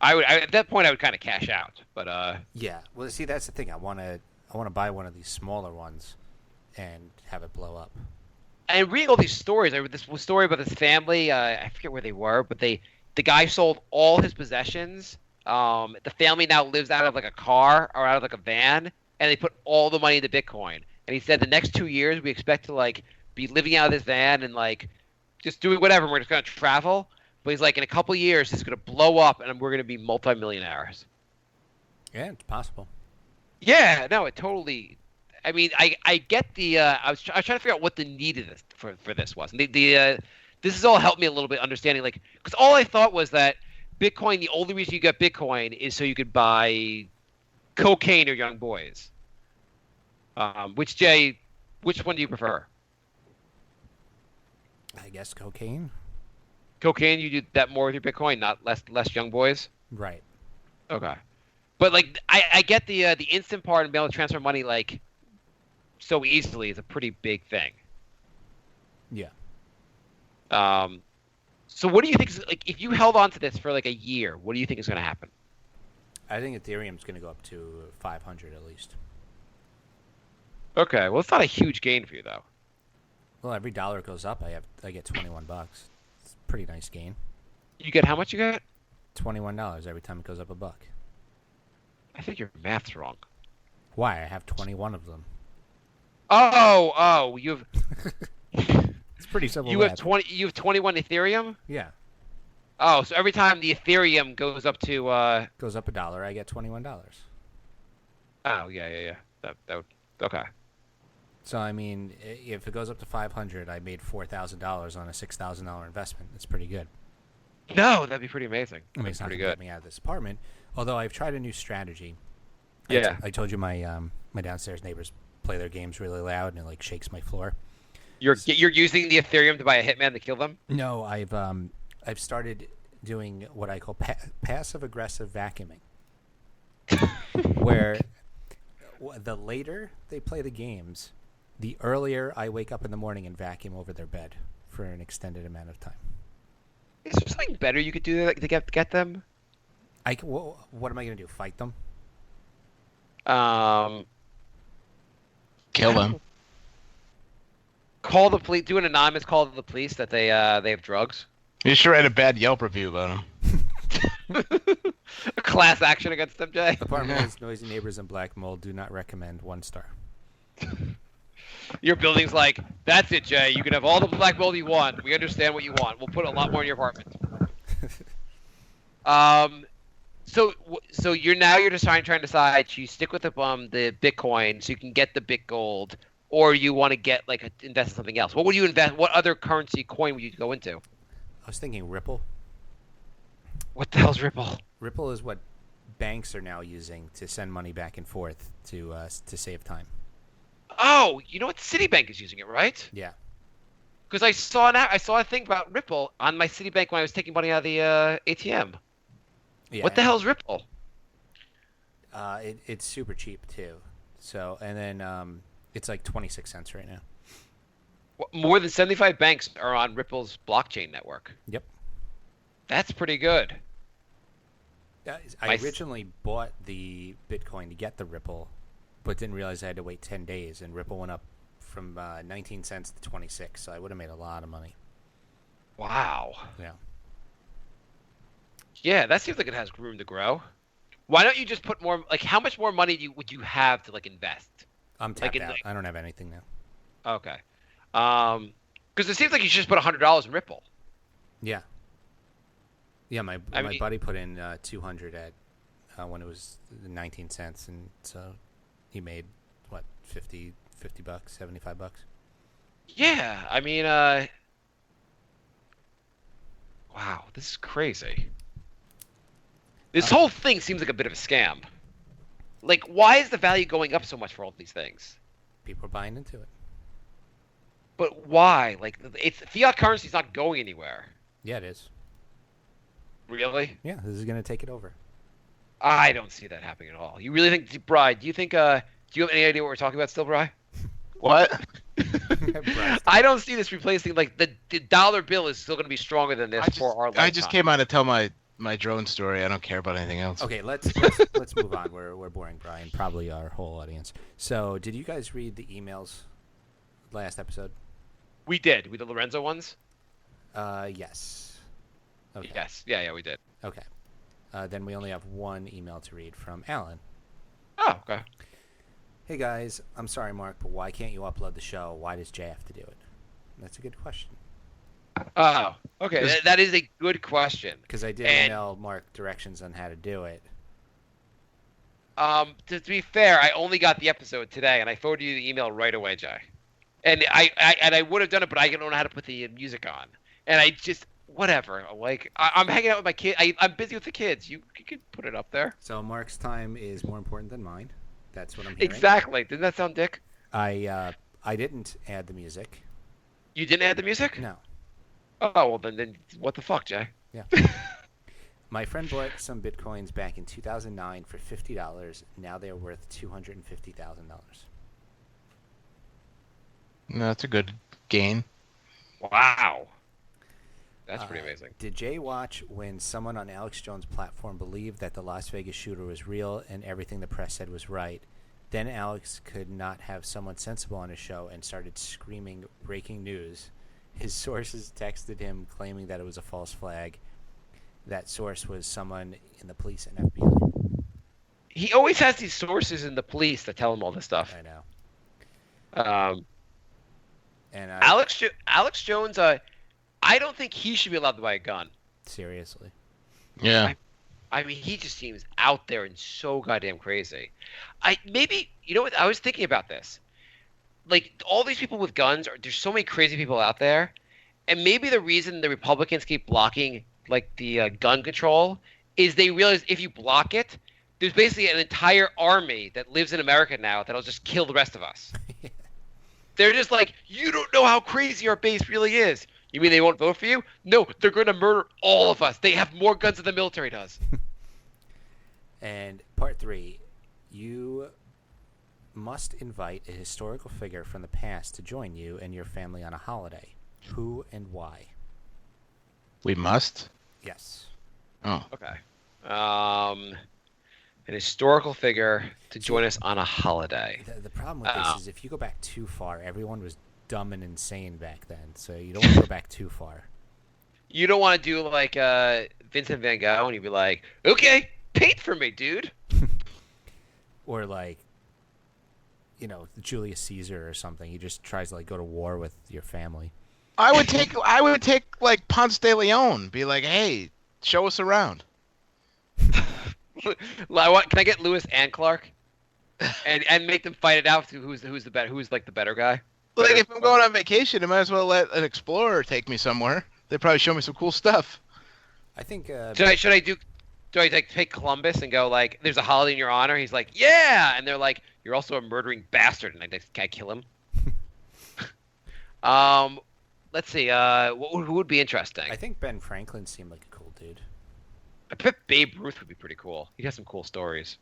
At that point I would kind of cash out, but Yeah. Well, see, that's the thing. I want to buy one of these smaller ones and have it blow up. And reading all these stories, I read this story about this family. I forget where they were, but the guy sold all his possessions. The family now lives out of like a car or out of like a van, and they put all the money into Bitcoin. And he said the next 2 years we expect to like be living out of this van and like just doing whatever. We're just gonna travel. But he's like, in a couple of years, it's gonna blow up, and we're gonna be multimillionaires. Yeah, it's possible. Yeah, no, it totally. I mean, I get the. I was trying to figure out what the need of this for this was. And this has all helped me a little bit understanding, like, because all I thought was that Bitcoin. The only reason you got Bitcoin is so you could buy cocaine or young boys. Which one do you prefer? I guess cocaine. Cocaine, you do that more with your Bitcoin, not less young boys. Right. Okay, but like I get the instant part and being able to transfer money like so easily is a pretty big thing. Yeah. So what do you think is like if you held on to this for like a year, what do you think is going to happen? I think Ethereum's going to go up to 500 at least. Okay, well it's not a huge gain for you though. Well, every dollar it goes up, I get $21. It's a pretty nice gain. You get how much you get? $21 every time it goes up a buck. I think your math's wrong. Why? I have 21 of them. Oh, you have It's pretty simple. you have 21 Ethereum? Yeah. Oh, so every time the Ethereum goes up to Goes up $1, I get $21. Oh, yeah. Okay. So I mean, if it goes up to 500, I made $4,000 on a $6,000 investment. That's pretty good. No, that'd be pretty amazing. I mean, it's not pretty going to good. get me out of this apartment. Although I've tried a new strategy. Yeah. I told you my my downstairs neighbors play their games really loud, and it like shakes my floor. You're using the Ethereum to buy a hitman to kill them? No, I've started doing what I call passive aggressive vacuuming, where the later they play the games, the earlier I wake up in the morning and vacuum over their bed for an extended amount of time. Is there something better you could do to get them? What am I going to do? Fight them? Kill them. Call the police. Do an anonymous call to the police that they have drugs. You should write a bad Yelp review about them. A class action against them, Jay. Apartment has noisy neighbors and black mold. Do not recommend. 1 star. Your building's like, that's it, Jay. You can have all the black mold you want. We understand what you want. We'll put a lot more in your apartment. So you're just trying to decide. Do you stick with the Bitcoin so you can get the Bit Gold, or you want to get invest in something else? What would you invest? What other currency coin would you go into? I was thinking Ripple. What the hell's Ripple? Ripple is what banks are now using to send money back and forth to save time. Oh, you know what? Citibank is using it, right? Yeah. Because I saw a thing about Ripple on my Citibank when I was taking money out of the ATM. Yeah. What the hell's Ripple? It's super cheap too. So and then it's like 26 cents right now. More than 75 banks are on Ripple's blockchain network. Yep. That's pretty good. I originally bought the Bitcoin to get the Ripple, but didn't realize I had to wait 10 days, and Ripple went up from 19 cents to 26, so I would have made a lot of money. Wow. Yeah. Yeah, that seems like it has room to grow. Why don't you just put more? How much more money would you have to invest? I'm tapped out. I don't have anything now. Okay. Because it seems like you should just put $100 in Ripple. Yeah. Yeah, my buddy put in 200 at when it was 19 cents, and so he made what, 50 bucks, $75. Yeah, I mean, wow, this is crazy. This whole thing seems like a bit of a scam. Why is the value going up so much for all these things? People are buying into it. But why? It's fiat currency's not going anywhere. Yeah, it is. Really? Yeah, this is going to take it over. I don't see that happening at all. You really think, Bri? Do you have any idea what we're talking about still, Bri? What? I don't see this replacing, the dollar bill is still going to be stronger than this for our lifetime. I just came on to tell my drone story. I don't care about anything else. Okay, let's move on. We're boring Brian, probably our whole audience. So, did you guys read the emails last episode? We did. We the Lorenzo ones? Yes. Okay. Yes. Yeah, we did. Okay. Then we only have one email to read from Alan. Oh, okay. Hey guys, I'm sorry, Mark, but why can't you upload the show? Why does Jay have to do it? That's a good question. Oh, okay. That is a good question. Because I did email Mark directions on how to do it. To be fair, I only got the episode today, and I forwarded you the email right away, Jay. And I would have done it, but I don't know how to put the music on. And I just whatever. I'm hanging out with my kid. I'm busy with the kids. You can put it up there. So Mark's time is more important than mine. That's what I'm hearing. Exactly. Didn't that sound dick? I didn't add the music. You didn't add the music? No. Oh, well, then what the fuck, Jay? Yeah. My friend bought some Bitcoins back in 2009 for $50. Now they're worth $250,000. No, that's a good gain. Wow. That's pretty amazing. Did Jay watch when someone on Alex Jones' platform believed that the Las Vegas shooter was real and everything the press said was right? Then Alex could not have someone sensible on his show and started screaming breaking news. His sources texted him claiming that it was a false flag. That source was someone in the police and FBI. He always has these sources in the police that tell him all this stuff. I know. And Alex Jones, I don't think he should be allowed to buy a gun. Seriously. Yeah. I mean, he just seems out there and so goddamn crazy. You know what? I was thinking about this. Like all these people with guns, there's so many crazy people out there, and maybe the reason the Republicans keep blocking like the gun control is they realize if you block it, there's basically an entire army that lives in America now that'll just kill the rest of us. They're just like, you don't know how crazy our base really is. You mean they won't vote for you? No, they're going to murder all of us. They have more guns than the military does. And part 3, you must invite a historical figure from the past to join you and your family on a holiday. Who and why? We must? Yes. Oh. Okay. An historical figure to join us on a holiday. The problem with this is if you go back too far, everyone was dumb and insane back then, so you don't want to go back too far. You don't want to do like Vincent van Gogh and you'd be like, okay, paint for me, dude. Or like, Julius Caesar or something. He just tries to like go to war with your family. I would take like Ponce de Leon. Be like, hey, show us around. Can I get Lewis and Clark, and make them fight it out? Who's like the better guy? Like if I'm going on vacation, I might as well let an explorer take me somewhere. They probably show me some cool stuff. I think. Should I take Columbus and go like, there's a holiday in your honor? He's like, yeah, and they're like, you're also a murdering bastard, and can I kill him? Let's see. Who would be interesting? I think Ben Franklin seemed like a cool dude. I bet Babe Ruth would be pretty cool. He'd have some cool stories.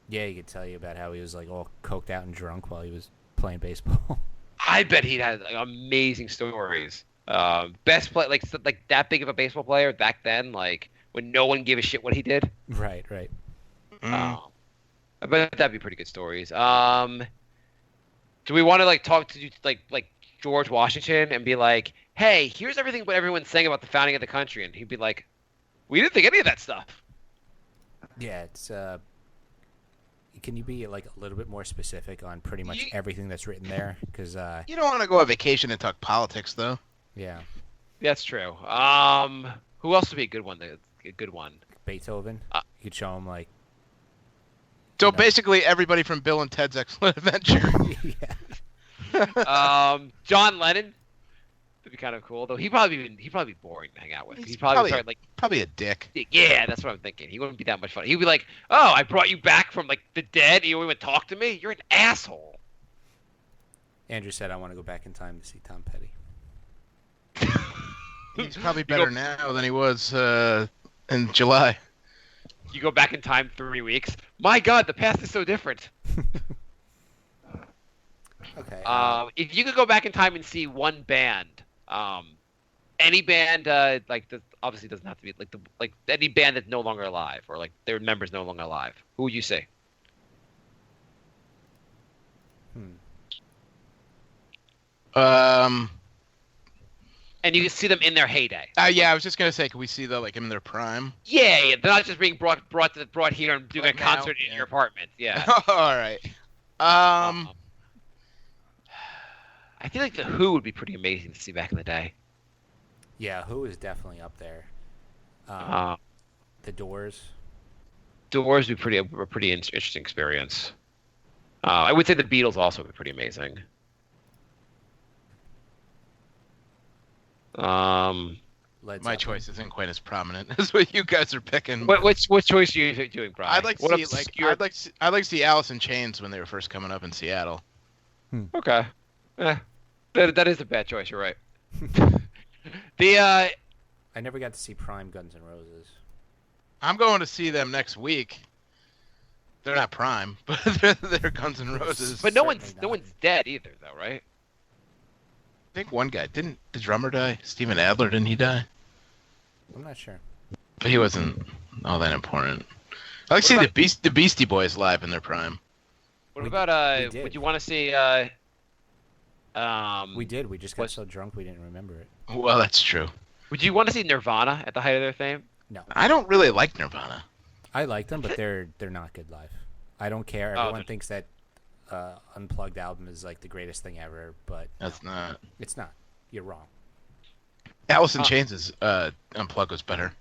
Yeah, he could tell you about how he was like all coked out and drunk while he was playing baseball. I bet he'd have like, amazing stories. Best play, like that big of a baseball player back then, like when no one gave a shit what he did. Right. I bet that'd be pretty good stories. Do we want to like talk to like George Washington and be like, hey, here's what everyone's saying about the founding of the country, and he'd be like, we didn't think any of that stuff. Yeah, it's can you be like a little bit more specific on pretty much everything that's written there? Because you don't want to go on vacation and talk politics, though. Yeah, that's true. Who else would be a good one? A good one. Beethoven. You could show him like. So basically, everybody from Bill and Ted's Excellent Adventure. Yeah. John Lennon. That'd be kind of cool, though. He'd probably be boring to hang out with. He'd probably start like probably a dick. Yeah, that's what I'm thinking. He wouldn't be that much fun. He'd be like, "Oh, I brought you back from like the dead. And you won't even talk to me. You're an asshole." Andrew said, "I want to go back in time to see Tom Petty." He's probably better now than he was in July. You go back in time 3 weeks. My God, the past is so different. Okay. If you could go back in time and see one band, any band, obviously doesn't have to be like any band that's no longer alive or like their members no longer alive, who would you say? And you can see them in their heyday. Yeah, I was just gonna say, can we see them like in their prime? Yeah, they're not just being brought here and doing Like a concert in your apartment. Yeah. All right. I feel like the Who would be pretty amazing to see back in the day. Yeah, Who is definitely up there. The Doors. Doors would be a pretty interesting experience. I would say the Beatles also would be pretty amazing. My choice isn't quite as prominent as what you guys are picking. What choice are you doing, Brian? I'd like to see Alice in Chains when they were first coming up in Seattle. Okay. That is a bad choice. You're right. I never got to see Prime Guns N' Roses. I'm going to see them next week. They're not Prime, but they're Guns N' Roses. But no one's dead either, though, right? I think one guy didn't. The drummer die? Steven Adler, didn't he die? I'm not sure. But he wasn't all that important. I like to see the Beastie Boys live in their prime. What about would you want to see? We did. We just got so drunk we didn't remember it. Well, that's true. Would you want to see Nirvana at the height of their fame? No. I don't really like Nirvana. I like them, but they're not good live. I don't care. Everyone thinks that Unplugged album is like the greatest thing ever, but that's not. It's not. You're wrong. Alice in Chains' Unplugged was better.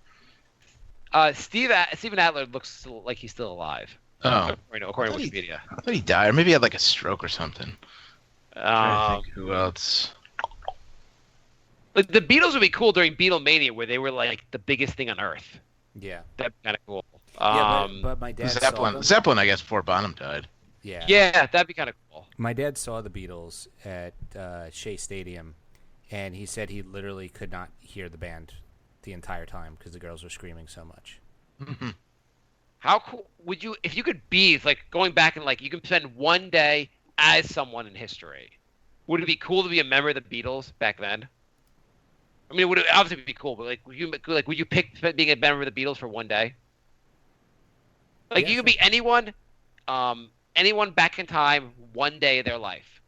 Steven Adler looks like he's still alive. Oh. According to Wikipedia. I thought he died, or maybe he had like a stroke or something. I think who else? Like the Beatles would be cool during Beatlemania, where they were like the biggest thing on Earth. Yeah. That'd be kind of cool. But my dad Zeppelin. saw them. Zeppelin, I guess, before Bonham died. Yeah. Yeah, that'd be kind of cool. My dad saw the Beatles at Shea Stadium, and he said he literally could not hear the band the entire time because the girls were screaming so much. Mm-hmm. How cool would you, if you could be like going back and like you can spend one day as someone in history? Would it be cool to be a member of the Beatles back then? I mean, it would obviously be cool, but like, would you pick being a member of the Beatles for one day? Like, you could be anyone back in time, one day of their life.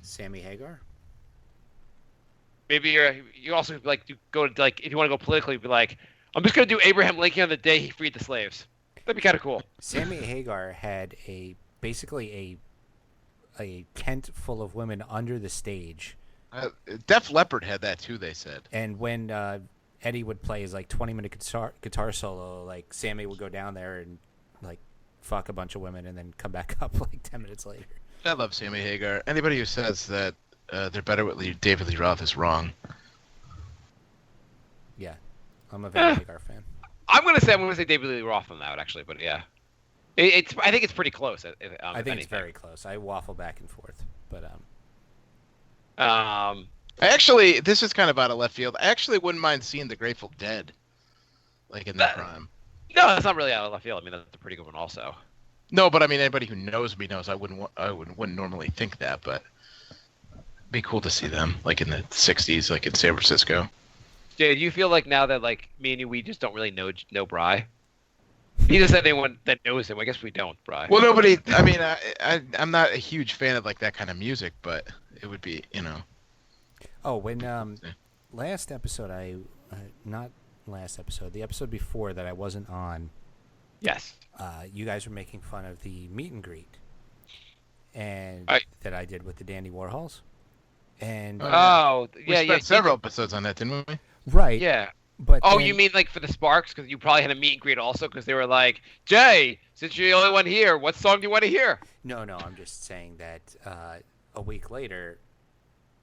Sammy Hagar. Maybe you also like to go to like if you want to go politically, be like, I'm just gonna do Abraham Lincoln on the day he freed the slaves. That'd be kind of cool. Sammy Hagar had basically a tent full of women under the stage. Def Leppard had that too, they said. And when Eddie would play his like 20-minute guitar solo, like Sammy would go down there and like fuck a bunch of women and then come back up like 10 minutes later. I love Sammy Hagar. Anybody who says that they're better with David Lee Roth is wrong. Yeah, I'm a very Hagar fan. I'm gonna say David Lee Roth on that actually, but yeah, I think it's pretty close. I think it's very close. I waffle back and forth, but I actually, this is kind of out of left field. I actually wouldn't mind seeing the Grateful Dead, like in their prime. No, that's not really out of left field. I mean, that's a pretty good one also. No, but I mean, anybody who knows me knows I wouldn't normally think that, but it'd be cool to see them like in the '60s, like in San Francisco. Jay, do you feel like now that like me and you, we just don't really know Bry? He just said anyone that knows him. I guess we don't, Bry. Well, nobody. I mean, I'm not a huge fan of like that kind of music, but it would be, Oh, when last episode not last episode, the episode before that I wasn't on. Yes. You guys were making fun of the meet and greet, and that I did with the Dandy Warhols, and we spent several episodes on that, didn't we? Right. Yeah. But you mean like for the Sparks? Because you probably had a meet and greet also, because they were like, Jay, since you're the only one here, what song do you want to hear? No, I'm just saying that a week later,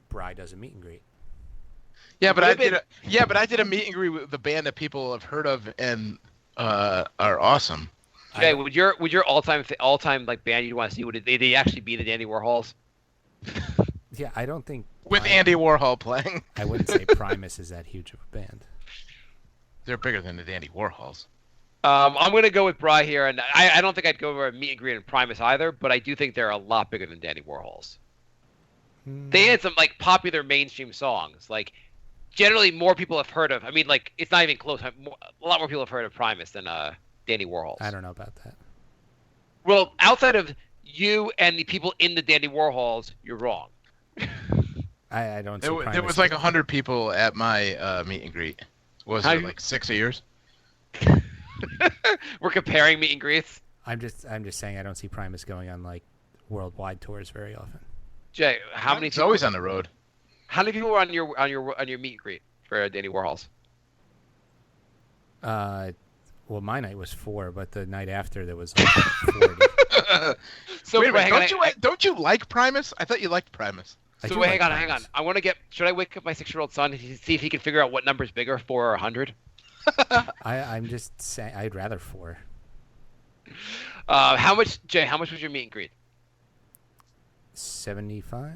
Bri does a meet and greet. Yeah, but I did a meet and greet with the band that people have heard of and are awesome. Jay, would your all-time like band you'd want to see, would they actually be the Dandy Warhols? Yeah, I don't think with Andy Warhol playing. I wouldn't say Primus is that huge of a band. They're bigger than the Dandy Warhols. I'm going to go with Bry here, and I don't think I'd go over a meet and greet in Primus either, but I do think they're a lot bigger than Dandy Warhols. They had some like popular mainstream songs, like generally more people have heard of. I mean, like it's not even close. A lot more people have heard of Primus than Dandy Warhols. I don't know about that. Well, outside of you and the people in the Dandy Warhols, you're wrong. I don't. There was like 100 people at my meet and greet. Was it like 6 of yours? We're comparing meet and greets. I'm just saying I don't see Primus going on like worldwide tours very often. Jay, how many? It's always on the road. How many people were on your meet and greet for Danny Warhols? Well, my night was 4, but the night after there was like 40. So wait a minute, don't you like Primus? I thought you liked Primus. So wait, hang on. I want to get. Should I wake up my 6-year-old son to see if he can figure out what number's bigger, 4 or 100? I'm just saying I'd rather 4. How much, Jay? How much was your meet and greet? 75.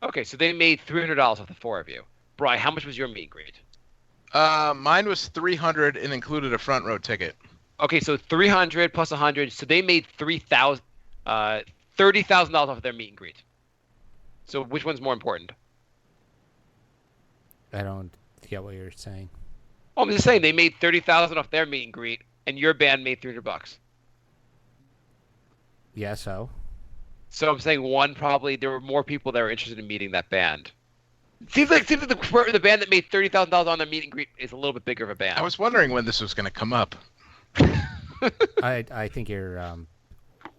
Okay, so they made $300 off the 4 of you. Bri, how much was your meet and greet? Mine was $300 and included a front row ticket. Okay, so $300 plus $100, so they made $30,000 off of their meet and greet. So which one's more important? I don't get what you're saying. Oh, I'm just saying they made $30,000 off their meet and greet, and your band made $300. Yeah, so. So I'm saying one, probably there were more people that were interested in meeting that band. It seems like the band that made $30,000 on their meet and greet is a little bit bigger of a band. I was wondering when this was going to come up. I think your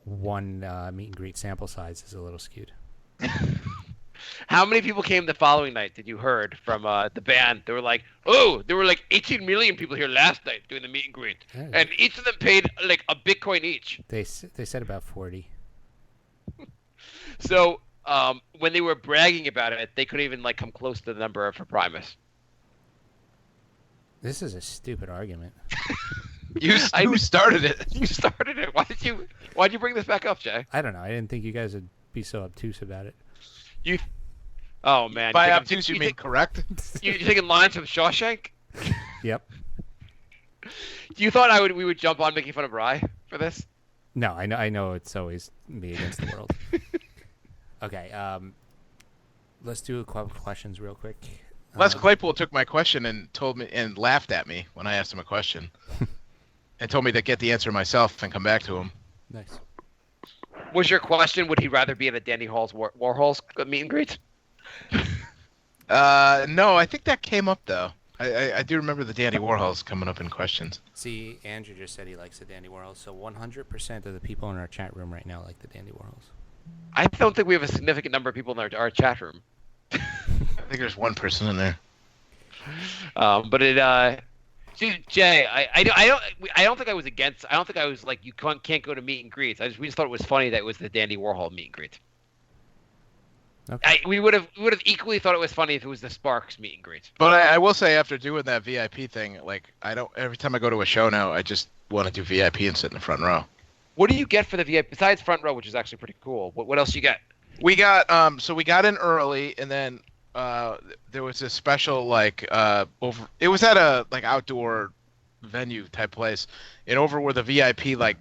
one meet and greet sample size is a little skewed. How many people came the following night that you heard from the band? They were like, oh, there were like 18 million people here last night doing the meet and greet. Yeah. And each of them paid like a Bitcoin each. They said about 40. So when they were bragging about it, they couldn't even like come close to the number for Primus. This is a stupid argument. You started it. You started it. Why'd you bring this back up, Jay? I don't know. I didn't think you guys would be so obtuse about it. Oh man. By obtuse, you mean correct? You taking lines from Shawshank? Yep. You thought we would jump on making fun of Rye for this? No, I know it's always me against the world. Okay, let's do a couple questions real quick. Les Claypool took my question and told me and laughed at me when I asked him a question, and told me to get the answer myself and come back to him. Nice. Was your question, would he rather be at a Danny Warhol's meet and greet? No, I think that came up though. I do remember the Dandy Warhols coming up in questions. See, Andrew just said he likes the Dandy Warhols, so 100% of the people in our chat room right now like the Dandy Warhols. I don't think we have a significant number of people in our chat room. I think there's one person in there. But it, Jay, I don't think I was against. I don't think I was like you can't go to meet and greets. We just thought it was funny that it was the Dandy Warhol meet and greet. Okay. We would have equally thought it was funny if it was the Sparks meet and greet. But I will say, after doing that VIP thing, like every time I go to a show now, I just want to do VIP and sit in the front row. What do you get for the VIP besides front row, which is actually pretty cool? What else you get? We got so we got in early, and then there was this special like over. It was at a like outdoor venue type place, and over where the VIP like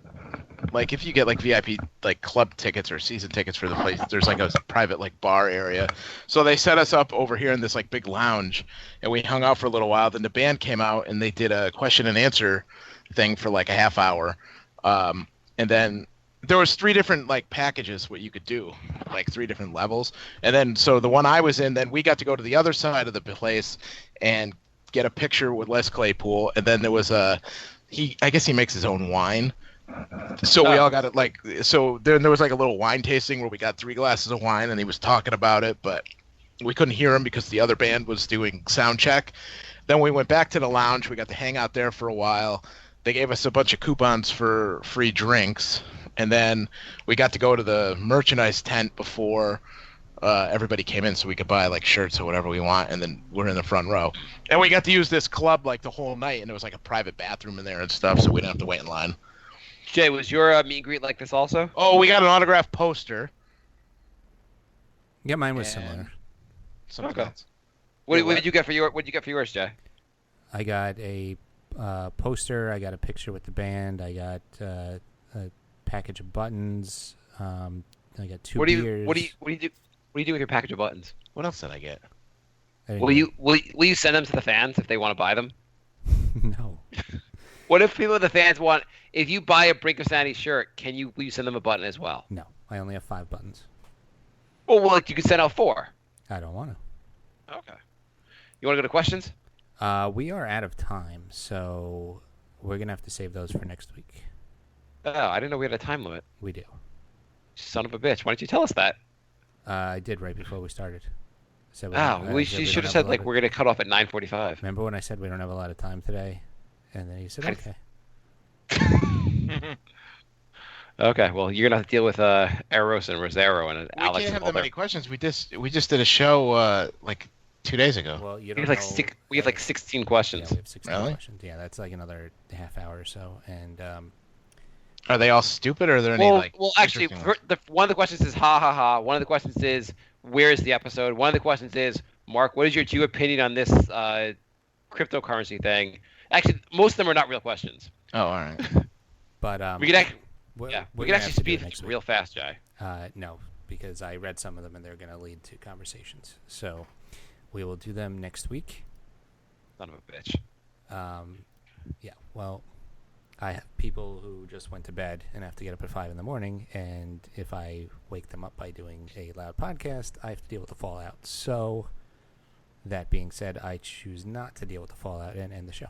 if you get like VIP like club tickets or season tickets for the place, there's like a private like bar area. So they set us up over here in this like big lounge, and we hung out for a little while. Then the band came out and they did a question and answer thing for like a half hour, and then there was 3 different like packages what you could do, like 3 different levels. And then so the one I was in, then we got to go to the other side of the place and get a picture with Les Claypool. And then there was I guess he makes his own wine. So we all got it like, so then there was like a little wine tasting where we got 3 glasses of wine and he was talking about it, but we couldn't hear him because the other band was doing sound check. Then we went back to the lounge. We got to hang out there for a while. They gave us a bunch of coupons for free drinks. And then we got to go to the merchandise tent before everybody came in so we could buy like shirts or whatever we want. And then we're in the front row. And we got to use this club like the whole night. And there was like a private bathroom in there and stuff, so we didn't have to wait in line. Jay, was your meet and greet like this also? Oh, we got an autographed poster. Yeah, mine was similar. Something Okay. else. What did you get for yours, Jay? I got a poster. I got a picture with the band. I got a package of buttons. I got 2 beers. What do you do with your package of buttons? What else did I get? Will you send them to the fans if they want to buy them? No. What if people, the fans want? If you buy a Brink of Sanity shirt, will you send them a button as well? No. I only have 5 buttons. Well, like you could send out 4. I don't want Okay. You want to go to questions? to. We are out of time, so we're going to have to save those for next week. Oh, I didn't know we had a time limit. We do. Son of a bitch! Why didn't you tell us that? I did right before we started. So You should have said like we're gonna cut off at 9:45. Remember when I said we don't have a lot of time today? And then you said, okay. Okay, well you're gonna have to deal with Eros and Rosero and Alex. We can't have and that many questions. We just did a show like 2 days ago. Well, you we don't have know. like we have like 16 questions. Yeah, we have 16 Really? questions. Yeah, that's like another half hour or so. And Are they all stupid, or are there any like? Well, actually, interesting ones? one of the questions is ha ha ha. One of the questions is where's the episode. One of the questions is Mark, what is your true opinion on this cryptocurrency thing? Actually, most of them are not real questions. Oh, all right. but We could actually, we're we gonna could actually have to do speed it through next this week. real fast, Jay. No, because I read some of them and they're going to lead to conversations. So we will do them next week. Son of a bitch. Yeah, well, I have people who just went to bed and have to get up at 5 in the morning, and if I wake them up by doing a loud podcast, I have to deal with the fallout. So that being said, I choose not to deal with the fallout and end the show.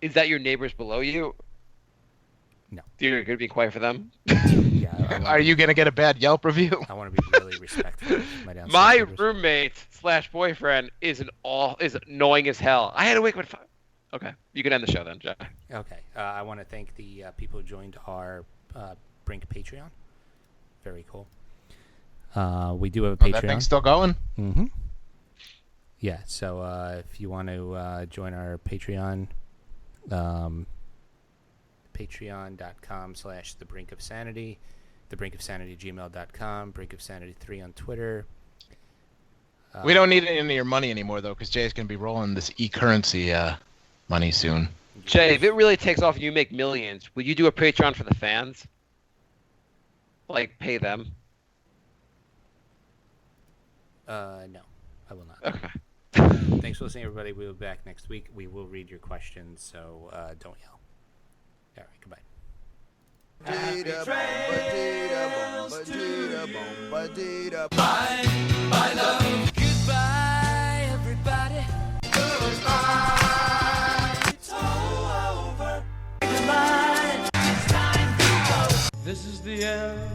Is that your neighbors below you? No. You're going to be quiet for them? Yeah. Yeah. Are you gonna get a bad Yelp review? I want to be really respectful of my downstairs My neighbors. roommate/boyfriend is annoying as hell. I had to wake up at 5. Okay, you can end the show then, Jack. Okay. I want to thank the people who joined our Brink Patreon. Very cool. We do have a Patreon. That thing's still going? Mm-hmm. Yeah, so if you want to join our Patreon, patreon.com/thebrinkofsanity, thebrinkofsanity@gmail.com, brinkofsanity3 on Twitter. We don't need any of your money anymore, though, because Jay's going to be rolling this e-currency money soon. Jay, if it really takes off and you make millions, will you do a Patreon for the fans? Like, pay them? No, I will not. Okay. Thanks for listening, everybody. We'll be back next week. We will read your questions, so don't yell. All right, goodbye. Bye, love. Goodbye, everybody. Goodbye. It's all over. Goodbye. It's time to go. This is the end.